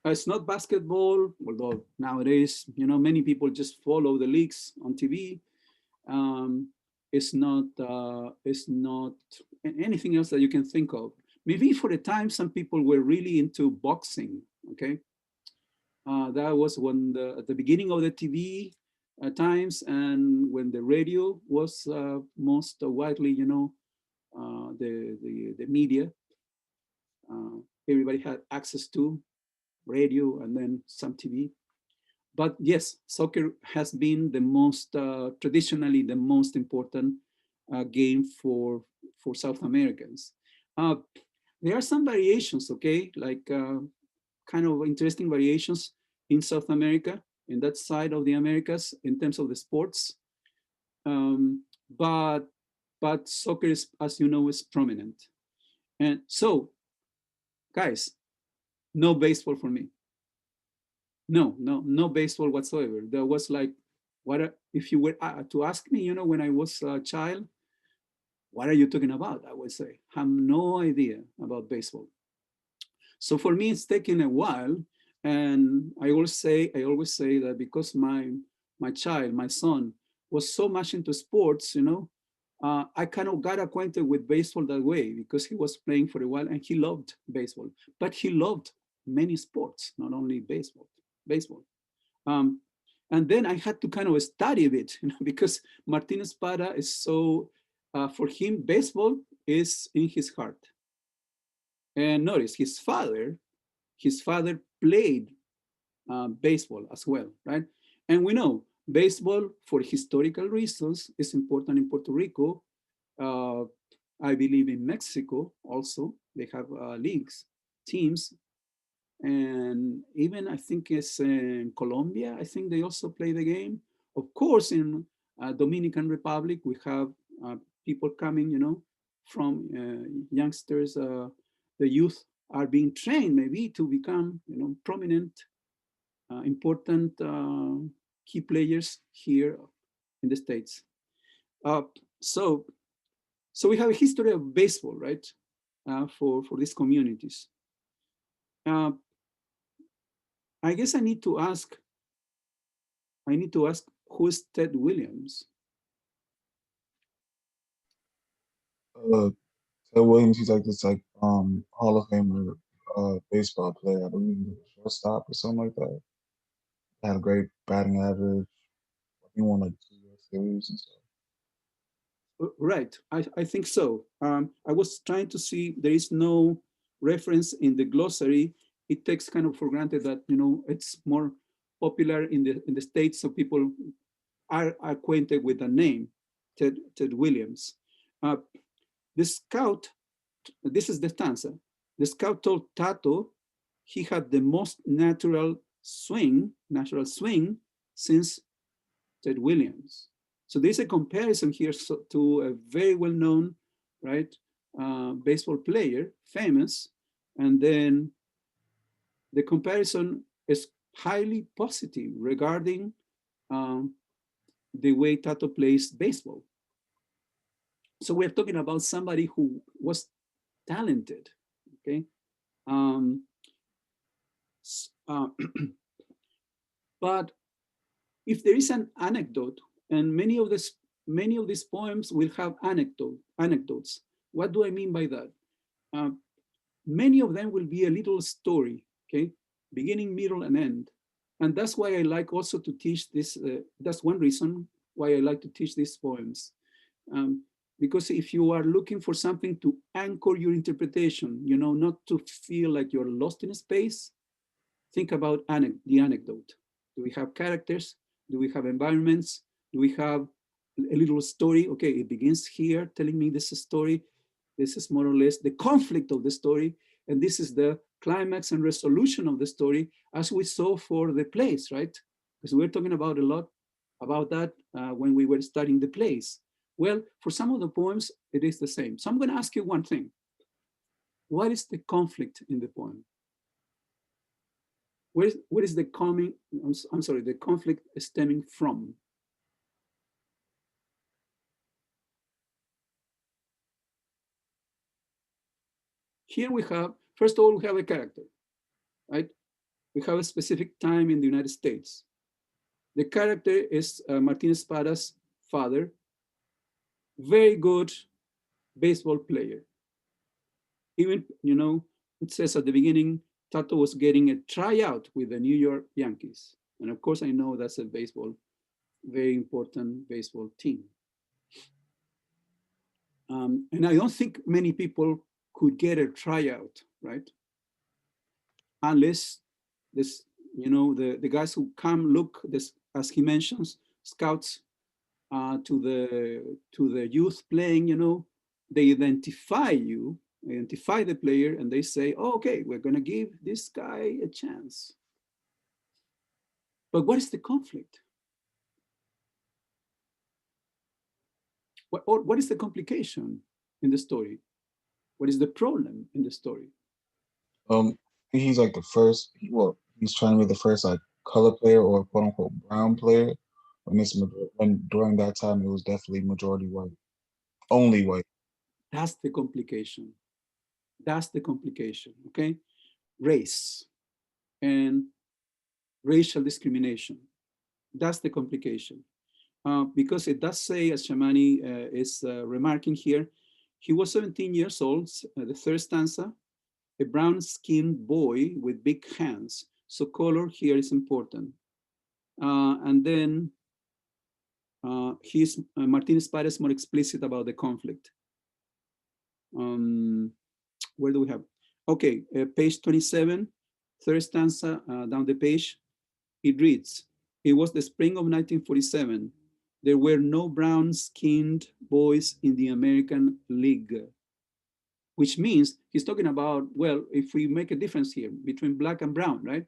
It's not basketball, although nowadays, many people just follow the leagues on TV. It's not anything else that you can think of. Maybe for the time, some people were really into boxing, okay? That was when at the beginning of the TV times, and when the radio was most widely, the media. Everybody had access to radio and then some TV. But yes, soccer has been the most traditionally the most important game for South Americans. There are some variations, okay, like kind of interesting variations in South America, in that side of the Americas, in terms of the sports. But soccer is, as you know, is prominent. And so, guys, no baseball for me. No baseball whatsoever. There was like, if you were to ask me, when I was a child, what are you talking about? I would say, I have no idea about baseball. So for me, it's taken a while, and I always say that because my son, was so much into sports, I kind of got acquainted with baseball that way because he was playing for a while and he loved baseball, but he loved many sports, not only baseball. And then I had to kind of study a bit, because Martín Espada is so, for him, baseball is in his heart. And notice his father played baseball as well, right? And we know baseball, for historical reasons, is important in Puerto Rico. I believe in Mexico also, they have leagues, teams. And even I think it's in Colombia, I think they also play the game. Of course, in Dominican Republic, we have people coming, you know, from youngsters, the youth are being trained maybe to become, you know, prominent, important key players here in the States. Uh, so, so we have a history of baseball, right, for these communities. Uh, I guess I need to ask, who's Ted Williams? Ted Williams, he's like this Hall of Famer baseball player. I believe he was a shortstop or something like that. Had a great batting average. He won like 2 World Series and stuff. Right, I think so. I was trying to see, there is no reference in the glossary. It takes kind of for granted that, you know, it's more popular in the States, so people are acquainted with the name, Ted Williams. The scout, this is the stanza. The scout told Tato he had the most natural swing since Ted Williams. So there's a comparison here to a very well-known, right, baseball player, famous, and then the comparison is highly positive regarding the way Tato plays baseball. So we're talking about somebody who was talented, okay? But if there is an anecdote, and many of these poems will have anecdotes. What do I mean by that? Many of them will be a little story, okay? Beginning, middle, and end. And that's why I like also to teach this. That's one reason why I like to teach these poems. Because if you are looking for something to anchor your interpretation, you know, not to feel like you're lost in space, think about the anecdote. Do we have characters? Do we have environments? Do we have a little story? Okay, it begins here telling me this story. This is more or less the conflict of the story. And this is the climax and resolution of the story, as we saw for the plays, right? Because we're talking about a lot about that when we were studying the plays. Well, for some of the poems, it is the same. So I'm going to ask you one thing. What is the conflict in the poem? Where is the the conflict stemming from? Here we have, first of all, we have a character, right? We have a specific time in the United States. The character is Martín Espada's father, very good baseball player. Even, you know, it says at the beginning, Tato was getting a tryout with the New York Yankees. And of course, I know that's a very important baseball team. And I don't think many people could get a tryout, right? Unless this, you know, the guys who come look, this, as he mentions, scouts to the youth playing, you know, they identify the player, and they say, oh, okay, we're gonna give this guy a chance. But what is the conflict? What is the complication in the story? What is the problem in the story? He's like the first. He's trying to be the first like color player or quote unquote brown player. When during that time it was definitely majority white, only white. That's the complication. That's the complication. Okay, race and racial discrimination. That's the complication. Because it does say, as Shamani is remarking here, he was 17 years old, the third stanza, a brown-skinned boy with big hands. So color here is important. And then Martín Espada is more explicit about the conflict. Where do we have? Okay, page 27, third stanza down the page. It reads, it was the spring of 1947. there were no brown-skinned boys in the American League, which means he's talking about, well, if we make a difference here between black and brown, right?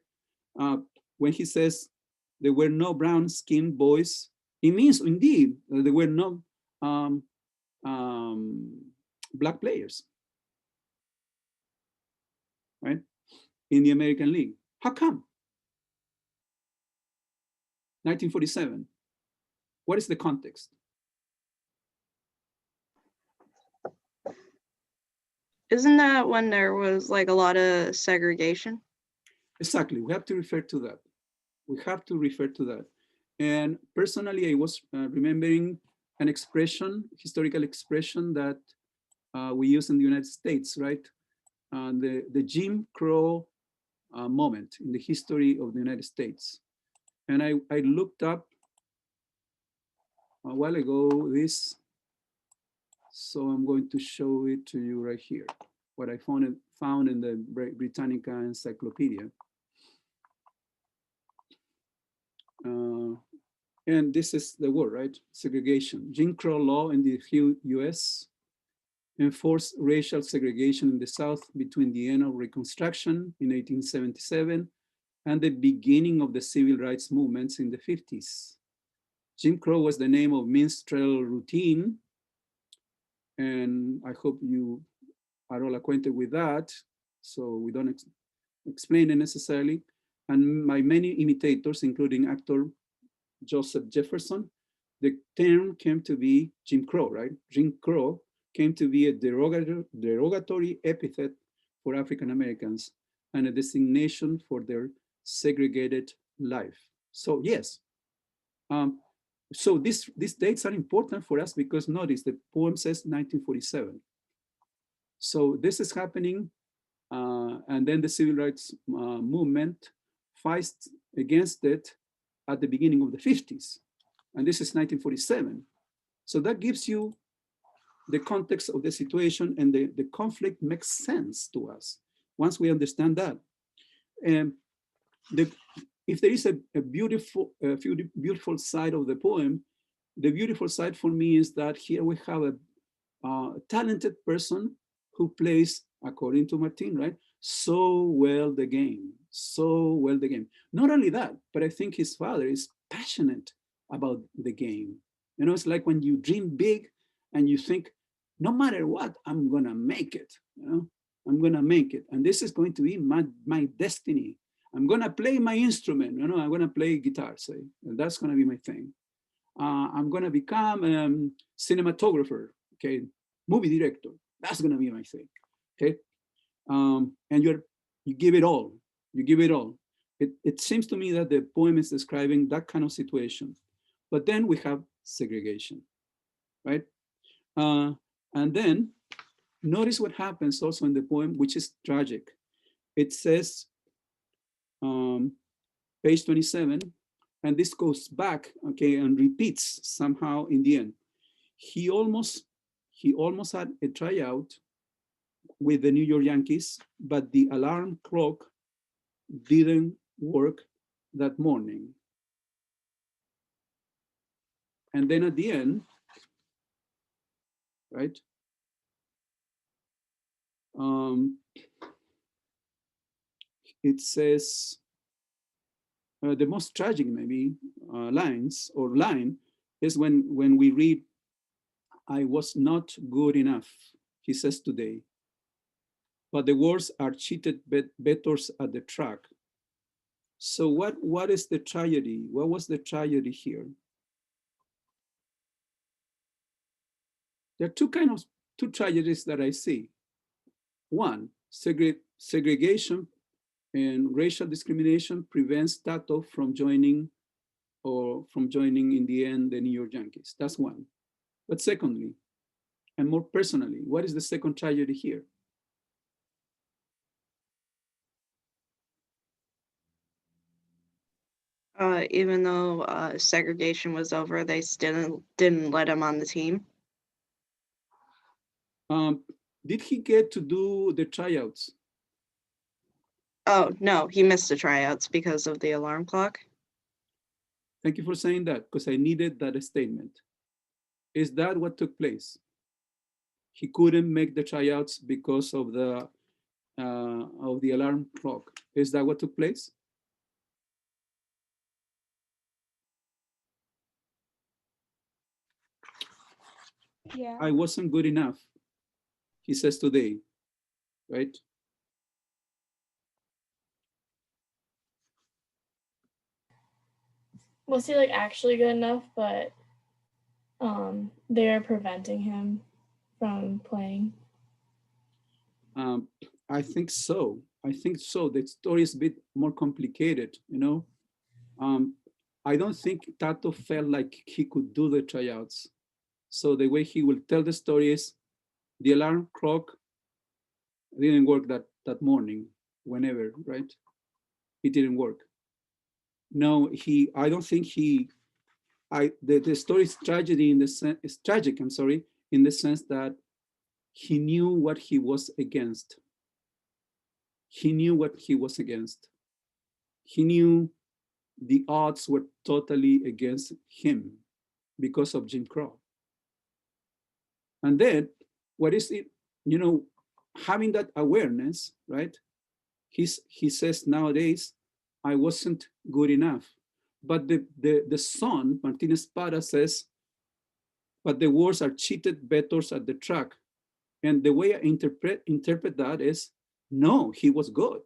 When he says there were no brown-skinned boys, it means indeed there were no black players, right, in the American League. How come? 1947. What is the context? Isn't that when there was like a lot of segregation? Exactly. We have to refer to that. We have to refer to that. And personally, I was remembering an expression, historical expression that we use in the United States, right? The Jim Crow moment in the history of the United States. And I looked up a while ago this, so I'm going to show it to you right here, what I found in the Britannica Encyclopedia. And this is the word, right? Segregation. Jim Crow law in the US enforced racial segregation in the South between the end of Reconstruction in 1877 and the beginning of the civil rights movements in the 50s. Jim Crow was the name of minstrel routine, and I hope you are all acquainted with that, so we don't explain it necessarily. And by many imitators, including actor Joseph Jefferson, the term came to be Jim Crow, right? Jim Crow came to be a derogatory epithet for African Americans and a designation for their segregated life. So yes, so these dates are important for us because notice the poem says 1947. So this is happening, and then the civil rights movement fights against it at the beginning of the 50s, and this is 1947. So that gives you the context of the situation, and the conflict makes sense to us once we understand that. And if there is a beautiful side of the poem, the beautiful side for me is that here we have a talented person who plays, according to Martin, right, so well the game, so well the game. Not only that, but I think his father is passionate about the game. You know, it's like when you dream big and you think, no matter what, I'm gonna make it. You know, I'm gonna make it, and this is going to be my destiny. I'm gonna play my instrument. You know, I'm gonna play guitar. Say, that's gonna be my thing. I'm gonna become a cinematographer. Okay, movie director. That's gonna be my thing. Okay, and you give it all. You give it all. It seems to me that the poem is describing that kind of situation. But then we have segregation, right? And then notice what happens also in the poem, which is tragic. It says, page 27, and this goes back, okay, and repeats somehow in the end. He almost had a tryout with the New York Yankees, but the alarm clock didn't work that morning. And then at the end, right? It says, the most tragic maybe lines or line is when we read, I was not good enough, he says today, but the words are cheated bettors at the track. So what is the tragedy? What was the tragedy here? There are two tragedies that I see. One, segregation and racial discrimination prevents Tato from joining in the end the New York Yankees. That's one. But secondly, and more personally, what is the second tragedy here? Even though segregation was over, they still didn't let him on the team. Did he get to do the tryouts? Oh, no, he missed the tryouts because of the alarm clock. Thank you for saying that, because I needed that statement. Is that what took place? He couldn't make the tryouts because of the alarm clock. Is that what took place? Yeah. I wasn't good enough, he says today, right? Was he like actually good enough, but they're preventing him from playing? I think so. I think so. The story is a bit more complicated, you know. I don't think Tato felt like he could do the tryouts. So the way he will tell the story is the alarm clock didn't work that morning, whenever, right? It didn't work. No, I don't think the story is tragedy in the sense, it's tragic, I'm sorry, in the sense that he knew what he was against. He knew what he was against. He knew the odds were totally against him because of Jim Crow. And then, what is it? You know, having that awareness, right? He says nowadays, I wasn't good enough. But the son, Martín Espada, says, but the words are cheated bettors at the track. And the way I interpret that is, no, he was good.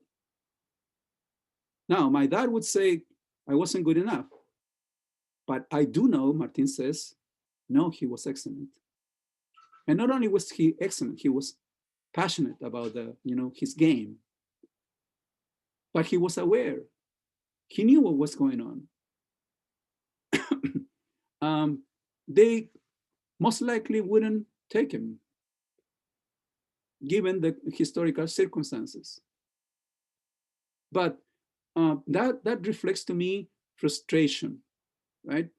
Now, my dad would say, I wasn't good enough. But I do know, Martin says, no, he was excellent. And not only was he excellent, he was passionate about his game. But he was aware. He knew what was going on. They most likely wouldn't take him, given the historical circumstances. But that reflects to me frustration, right?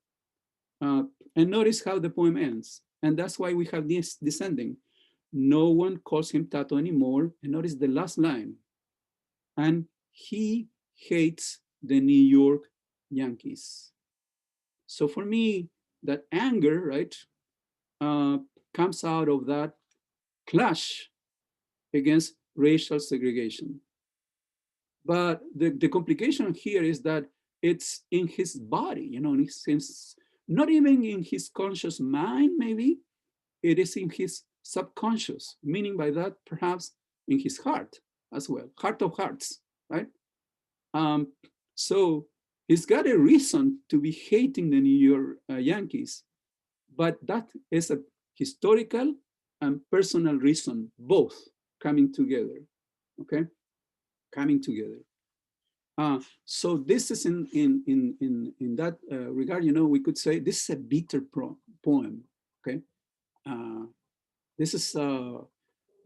And notice how the poem ends. And that's why we have this descending. No one calls him Tato anymore. And notice the last line. And he hates the New York Yankees. So for me, that anger, right, comes out of that clash against racial segregation. But the complication here is that it's in his body, not even in his conscious mind, maybe, it is in his subconscious, meaning by that, perhaps in his heart as well, heart of hearts, right? So he's got a reason to be hating the New York Yankees, but that is a historical and personal reason, both coming together, okay? Coming together. So this is in that regard, we could say this is a bitter poem, okay? This is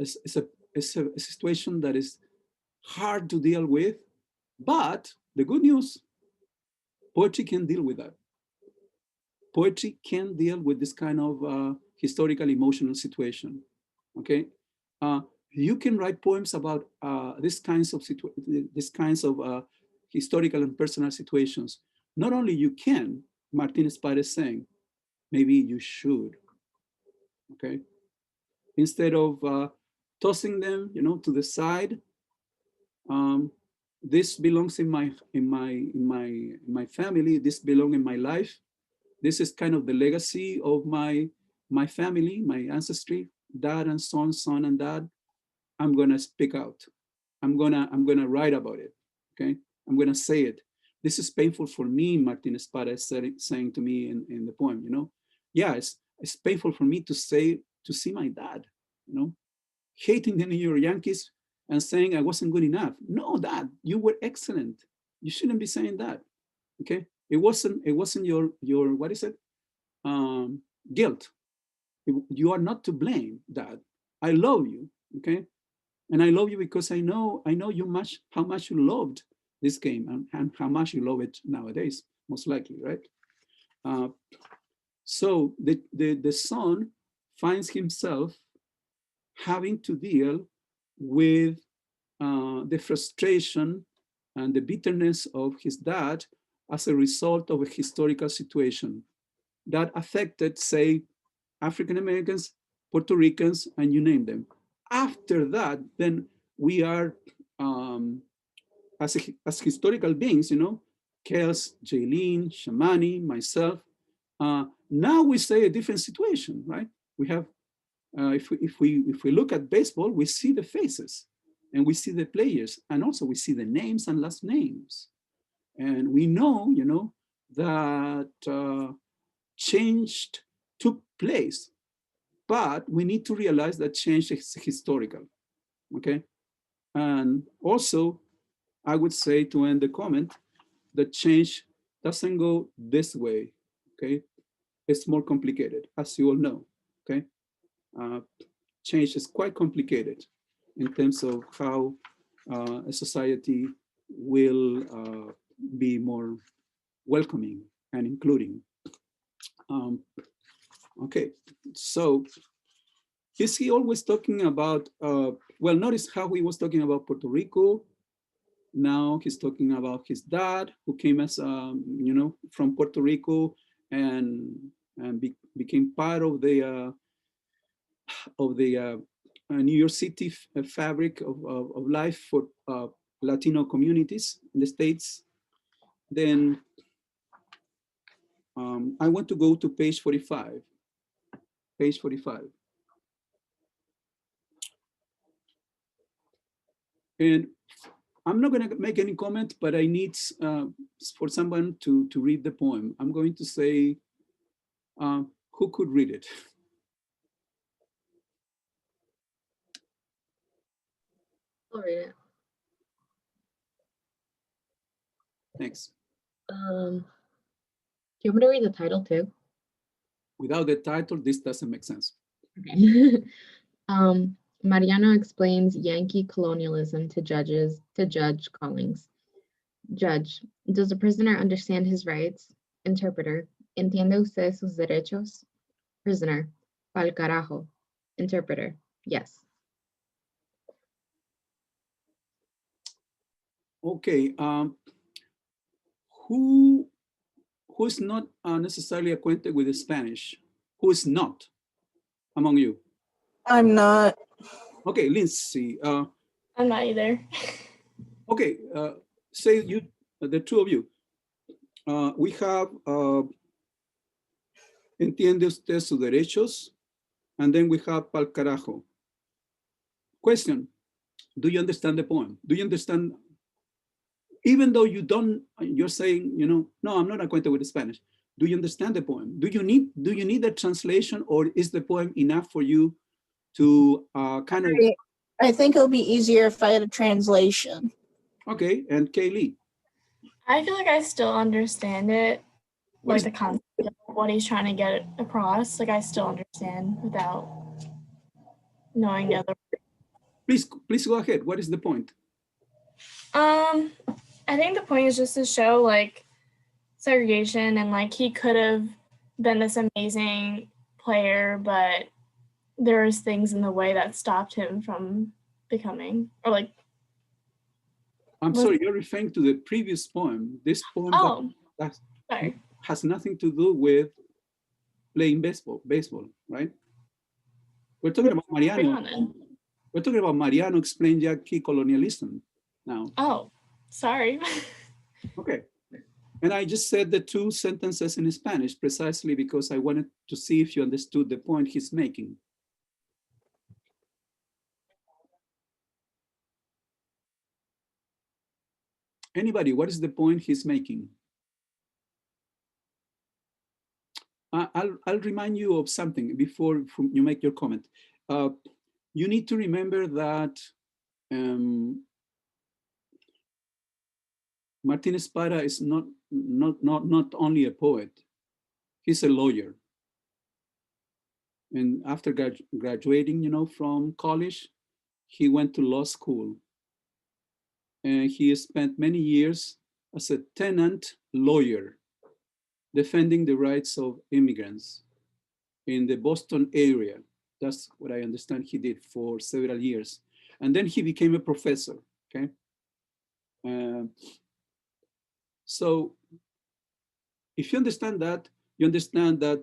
it's a situation that is hard to deal with, but the good news, poetry can deal with that. Poetry can deal with this kind of historical emotional situation, okay? You can write poems about these kinds of historical and personal situations. Not only you can, Martín Espada is saying, maybe you should, okay? Instead of tossing them, to the side, this belongs in my family. This belongs in my life. This is kind of the legacy of my family, my ancestry, dad and son, son and dad. I'm gonna speak out. I'm gonna write about it. Okay, I'm gonna say it. This is painful for me, Martin Espada is saying to me in the poem. Yeah, it's painful for me to see my dad, hating the New York Yankees and saying I wasn't good enough. No, Dad, you were excellent. You shouldn't be saying that. Okay, it wasn't your what is it? Guilt. You are not to blame, Dad. I love you. Okay, and I love you because I know you how much you loved this game and how much you love it nowadays, most likely, right? So the son finds himself having to deal with the frustration and the bitterness of his dad as a result of a historical situation that affected, say, African Americans, Puerto Ricans, and you name them. After that, then we are, as historical beings, you know, Kels, Jaylene, Shamani, myself, now we say a different situation, right? We have, if we look at baseball, we see the faces and we see the players, and also we see the names and last names. And we know, you know, that change took place, but we need to realize that change is historical, okay? And also, I would say, to end the comment, that change doesn't go this way, okay? It's more complicated, as you all know, okay? Change is quite complicated in terms of how a society will be more welcoming and including. Okay, so is he always talking about, well, notice how he was talking about Puerto Rico. Now he's talking about his dad, who came as, you know, from Puerto Rico and became part of the New York City fabric of life for Latino communities in the States. Then I want to go to page 45. Page 45. And I'm not going to make any comment, but I need for someone to read the poem. I'm going to say, who could read it? I'll read it. Thanks. Do you want me to read the title too? Without the title, this doesn't make sense. Okay. Mariano explains Yankee colonialism to Judge Collins. Judge, does the prisoner understand his rights? Interpreter, ¿entiende usted sus derechos? Prisoner, pa'l carajo. Interpreter, yes. Okay, who's not necessarily acquainted with the Spanish? Who is not among you? I'm not. Okay, Lindsay. I'm not either. Okay, say you, the two of you. We have entiende usted sus derechos, and then we have pa'l carajo. Question, do you understand the poem? Do you understand, even though you don't, you're saying, you know, no, I'm not acquainted with the Spanish. Do you understand the poem? Do you need a translation, or is the poem enough for you to kind of? I think it'll be easier if I had a translation. Okay, and Kaylee? I feel like I still understand it, like the concept of what he's trying to get across. Like I still understand without knowing the other. Please go ahead. What is the point? I think the point is just to show like segregation, and like he could have been this amazing player, but there was things in the way that stopped him from becoming, or like. I'm sorry, you're referring to the previous poem. This poem that sorry. has nothing to do with playing baseball, right? We're talking about Mariano. We're talking about Mariano explained Yankee colonialism now. Oh, sorry. Okay. And I just said the two sentences in Spanish precisely because I wanted to see if you understood the point he's making. Anybody, what is the point he's making? I'll remind you of something before you make your comment. You need to remember that Martín Espada is not only a poet, he's a lawyer. And after graduating, you know, from college, he went to law school. And he spent many years as a tenant lawyer, defending the rights of immigrants in the Boston area. That's what I understand he did for several years. And then he became a professor, okay? So if you understand that, you understand that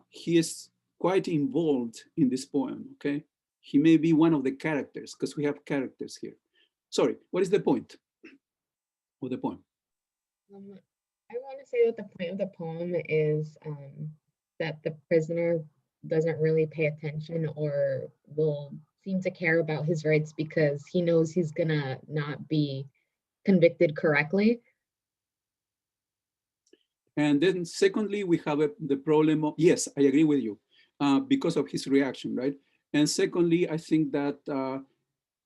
he is quite involved in this poem, okay? He may be one of the characters, because we have characters here. Sorry, what is the point of the poem? I want to say that the point of the poem is that the prisoner doesn't really pay attention or will seem to care about his rights because he knows he's gonna not be convicted correctly. And then secondly, we have the problem of, yes, I agree with you, because of his reaction, right? And secondly, I think that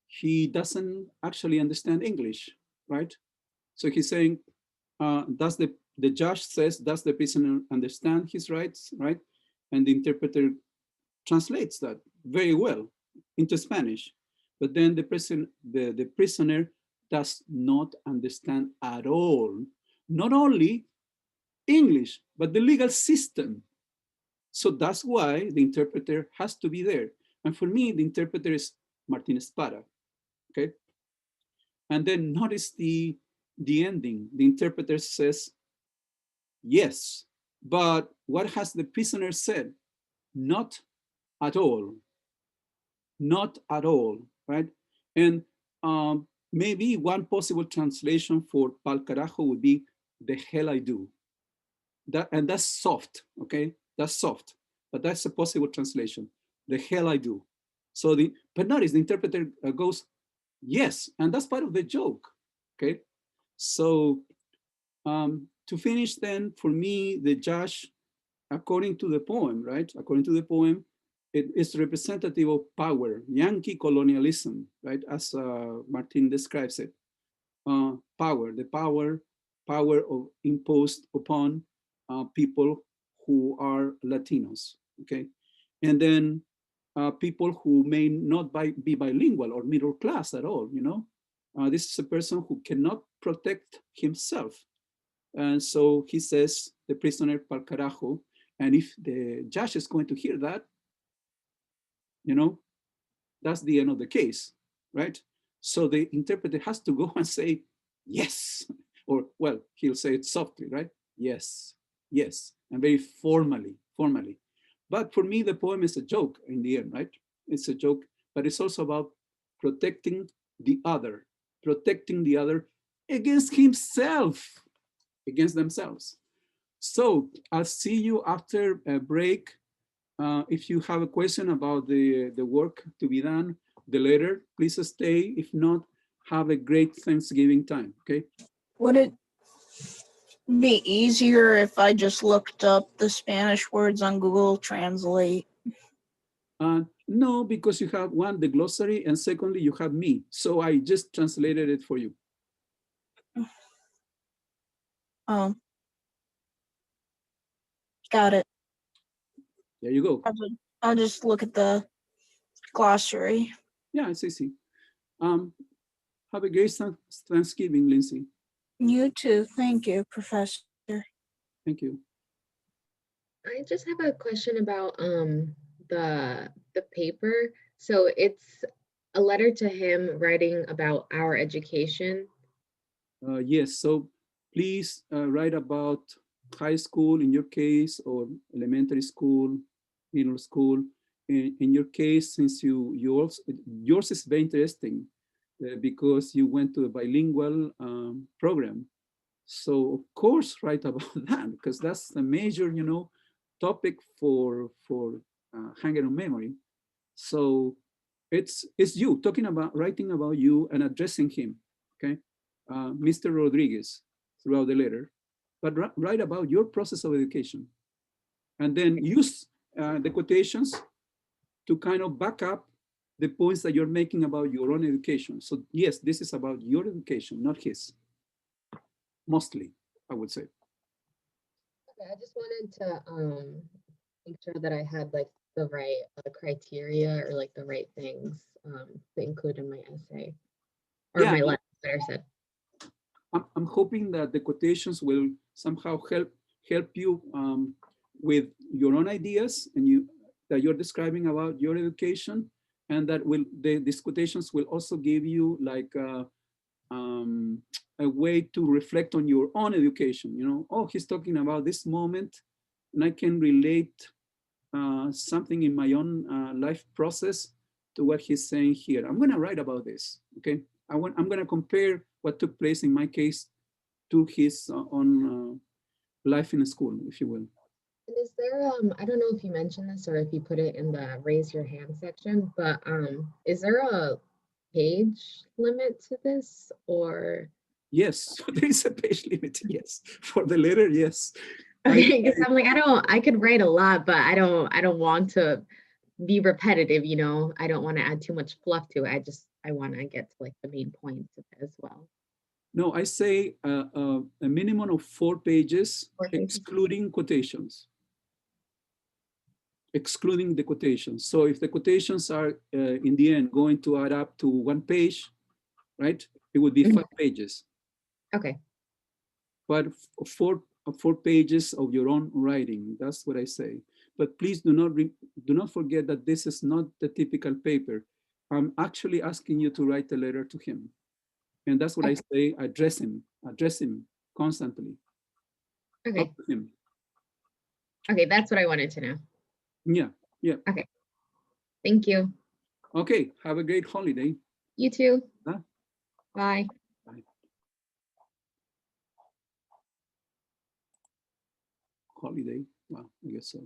he doesn't actually understand English, right? So he's saying, does the judge says, does the prisoner understand his rights, right? And the interpreter translates that very well into Spanish. But then the prisoner does not understand at all, not only English, but the legal system. So that's why the interpreter has to be there. And for me, the interpreter is Martín Espada, okay? And then notice the ending. The interpreter says, yes, but what has the prisoner said? Not at all. Not at all, right? And maybe one possible translation for pal carajo would be the hell I do. And that's soft, okay? That's soft, but that's a possible translation. The hell I do. So but notice the interpreter goes, yes, and that's part of the joke, okay? So to finish then, for me, the judge, according to the poem, right? According to the poem, it is representative of power, Yankee colonialism, right? As Martin describes it. Power, the power of imposed upon people who are Latinos, okay? And then people who may not be bilingual or middle class at all, you know? This is a person who cannot protect himself. And so he says, the prisoner pal carajo, and if the judge is going to hear that, you know, that's the end of the case, right? So the interpreter has to go and say, yes, or well, he'll say it softly, right? Yes, yes, and very formally. But for me, the poem is a joke in the end, right? It's a joke, but it's also about protecting the other against himself, against themselves. So I'll see you after a break. If you have a question about the work to be done, the letter, please stay. If not, have a great Thanksgiving time, okay? Would it be easier if I just looked up the Spanish words on Google Translate? No, because you have one, the glossary, and secondly, you have me. So I just translated it for you. Oh. Got it. There you go. I'll just look at the glossary. Yeah, it's easy. Have a great Thanksgiving, Lindsay. You too. Thank you, Professor. Thank you. I just have a question about the paper. So it's a letter to him writing about our education. Yes, so please write about high school in your case, or elementary school, middle school. In your case, since yours is very interesting because you went to a bilingual program. So of course, write about that, because that's a major, you know, topic for hanging on memory. So it's you writing about you and addressing him, okay, Mr. Rodriguez, throughout the letter, but write about your process of education, and then use the quotations to kind of back up the points that you're making about your own education. So yes, this is about your education, not his. Mostly, I would say. Okay, I just wanted to make sure that I had like the right criteria or like the right things to include in my essay or my letter, better said. I'm hoping that the quotations will somehow help you with your own ideas and that you're describing about your education, and that these quotations will also give you like a way to reflect on your own education. You know, oh, he's talking about this moment, and I can relate something in my own life process to what he's saying here. I'm gonna write about this, okay? I'm gonna compare what took place in my case to his own life in school, if you will. And is there, I don't know if you mentioned this or if you put it in the raise your hand section, but is there a page limit to this or? Yes, there is a page limit, yes. For the letter, yes. Okay, because I'm like, I could write a lot, but I don't want to be repetitive, you know. I don't want to add too much fluff to it. I want to get to like the main points of it as well. No, I say a minimum of 4 pages, 4 pages. excluding quotations. Excluding the quotations. So if the quotations are in the end going to add up to 1 page, right? It would be 5 pages. Okay. But 4 pages of your own writing. That's what I say. But please do not forget that this is not the typical paper. I'm actually asking you to write a letter to him. And that's what I say, address him constantly. Okay. Talk to him. Okay, that's what I wanted to know. Yeah, yeah. Okay. Thank you. Okay, have a great holiday. You too. Huh? Bye. Bye. Holiday, well, I guess so.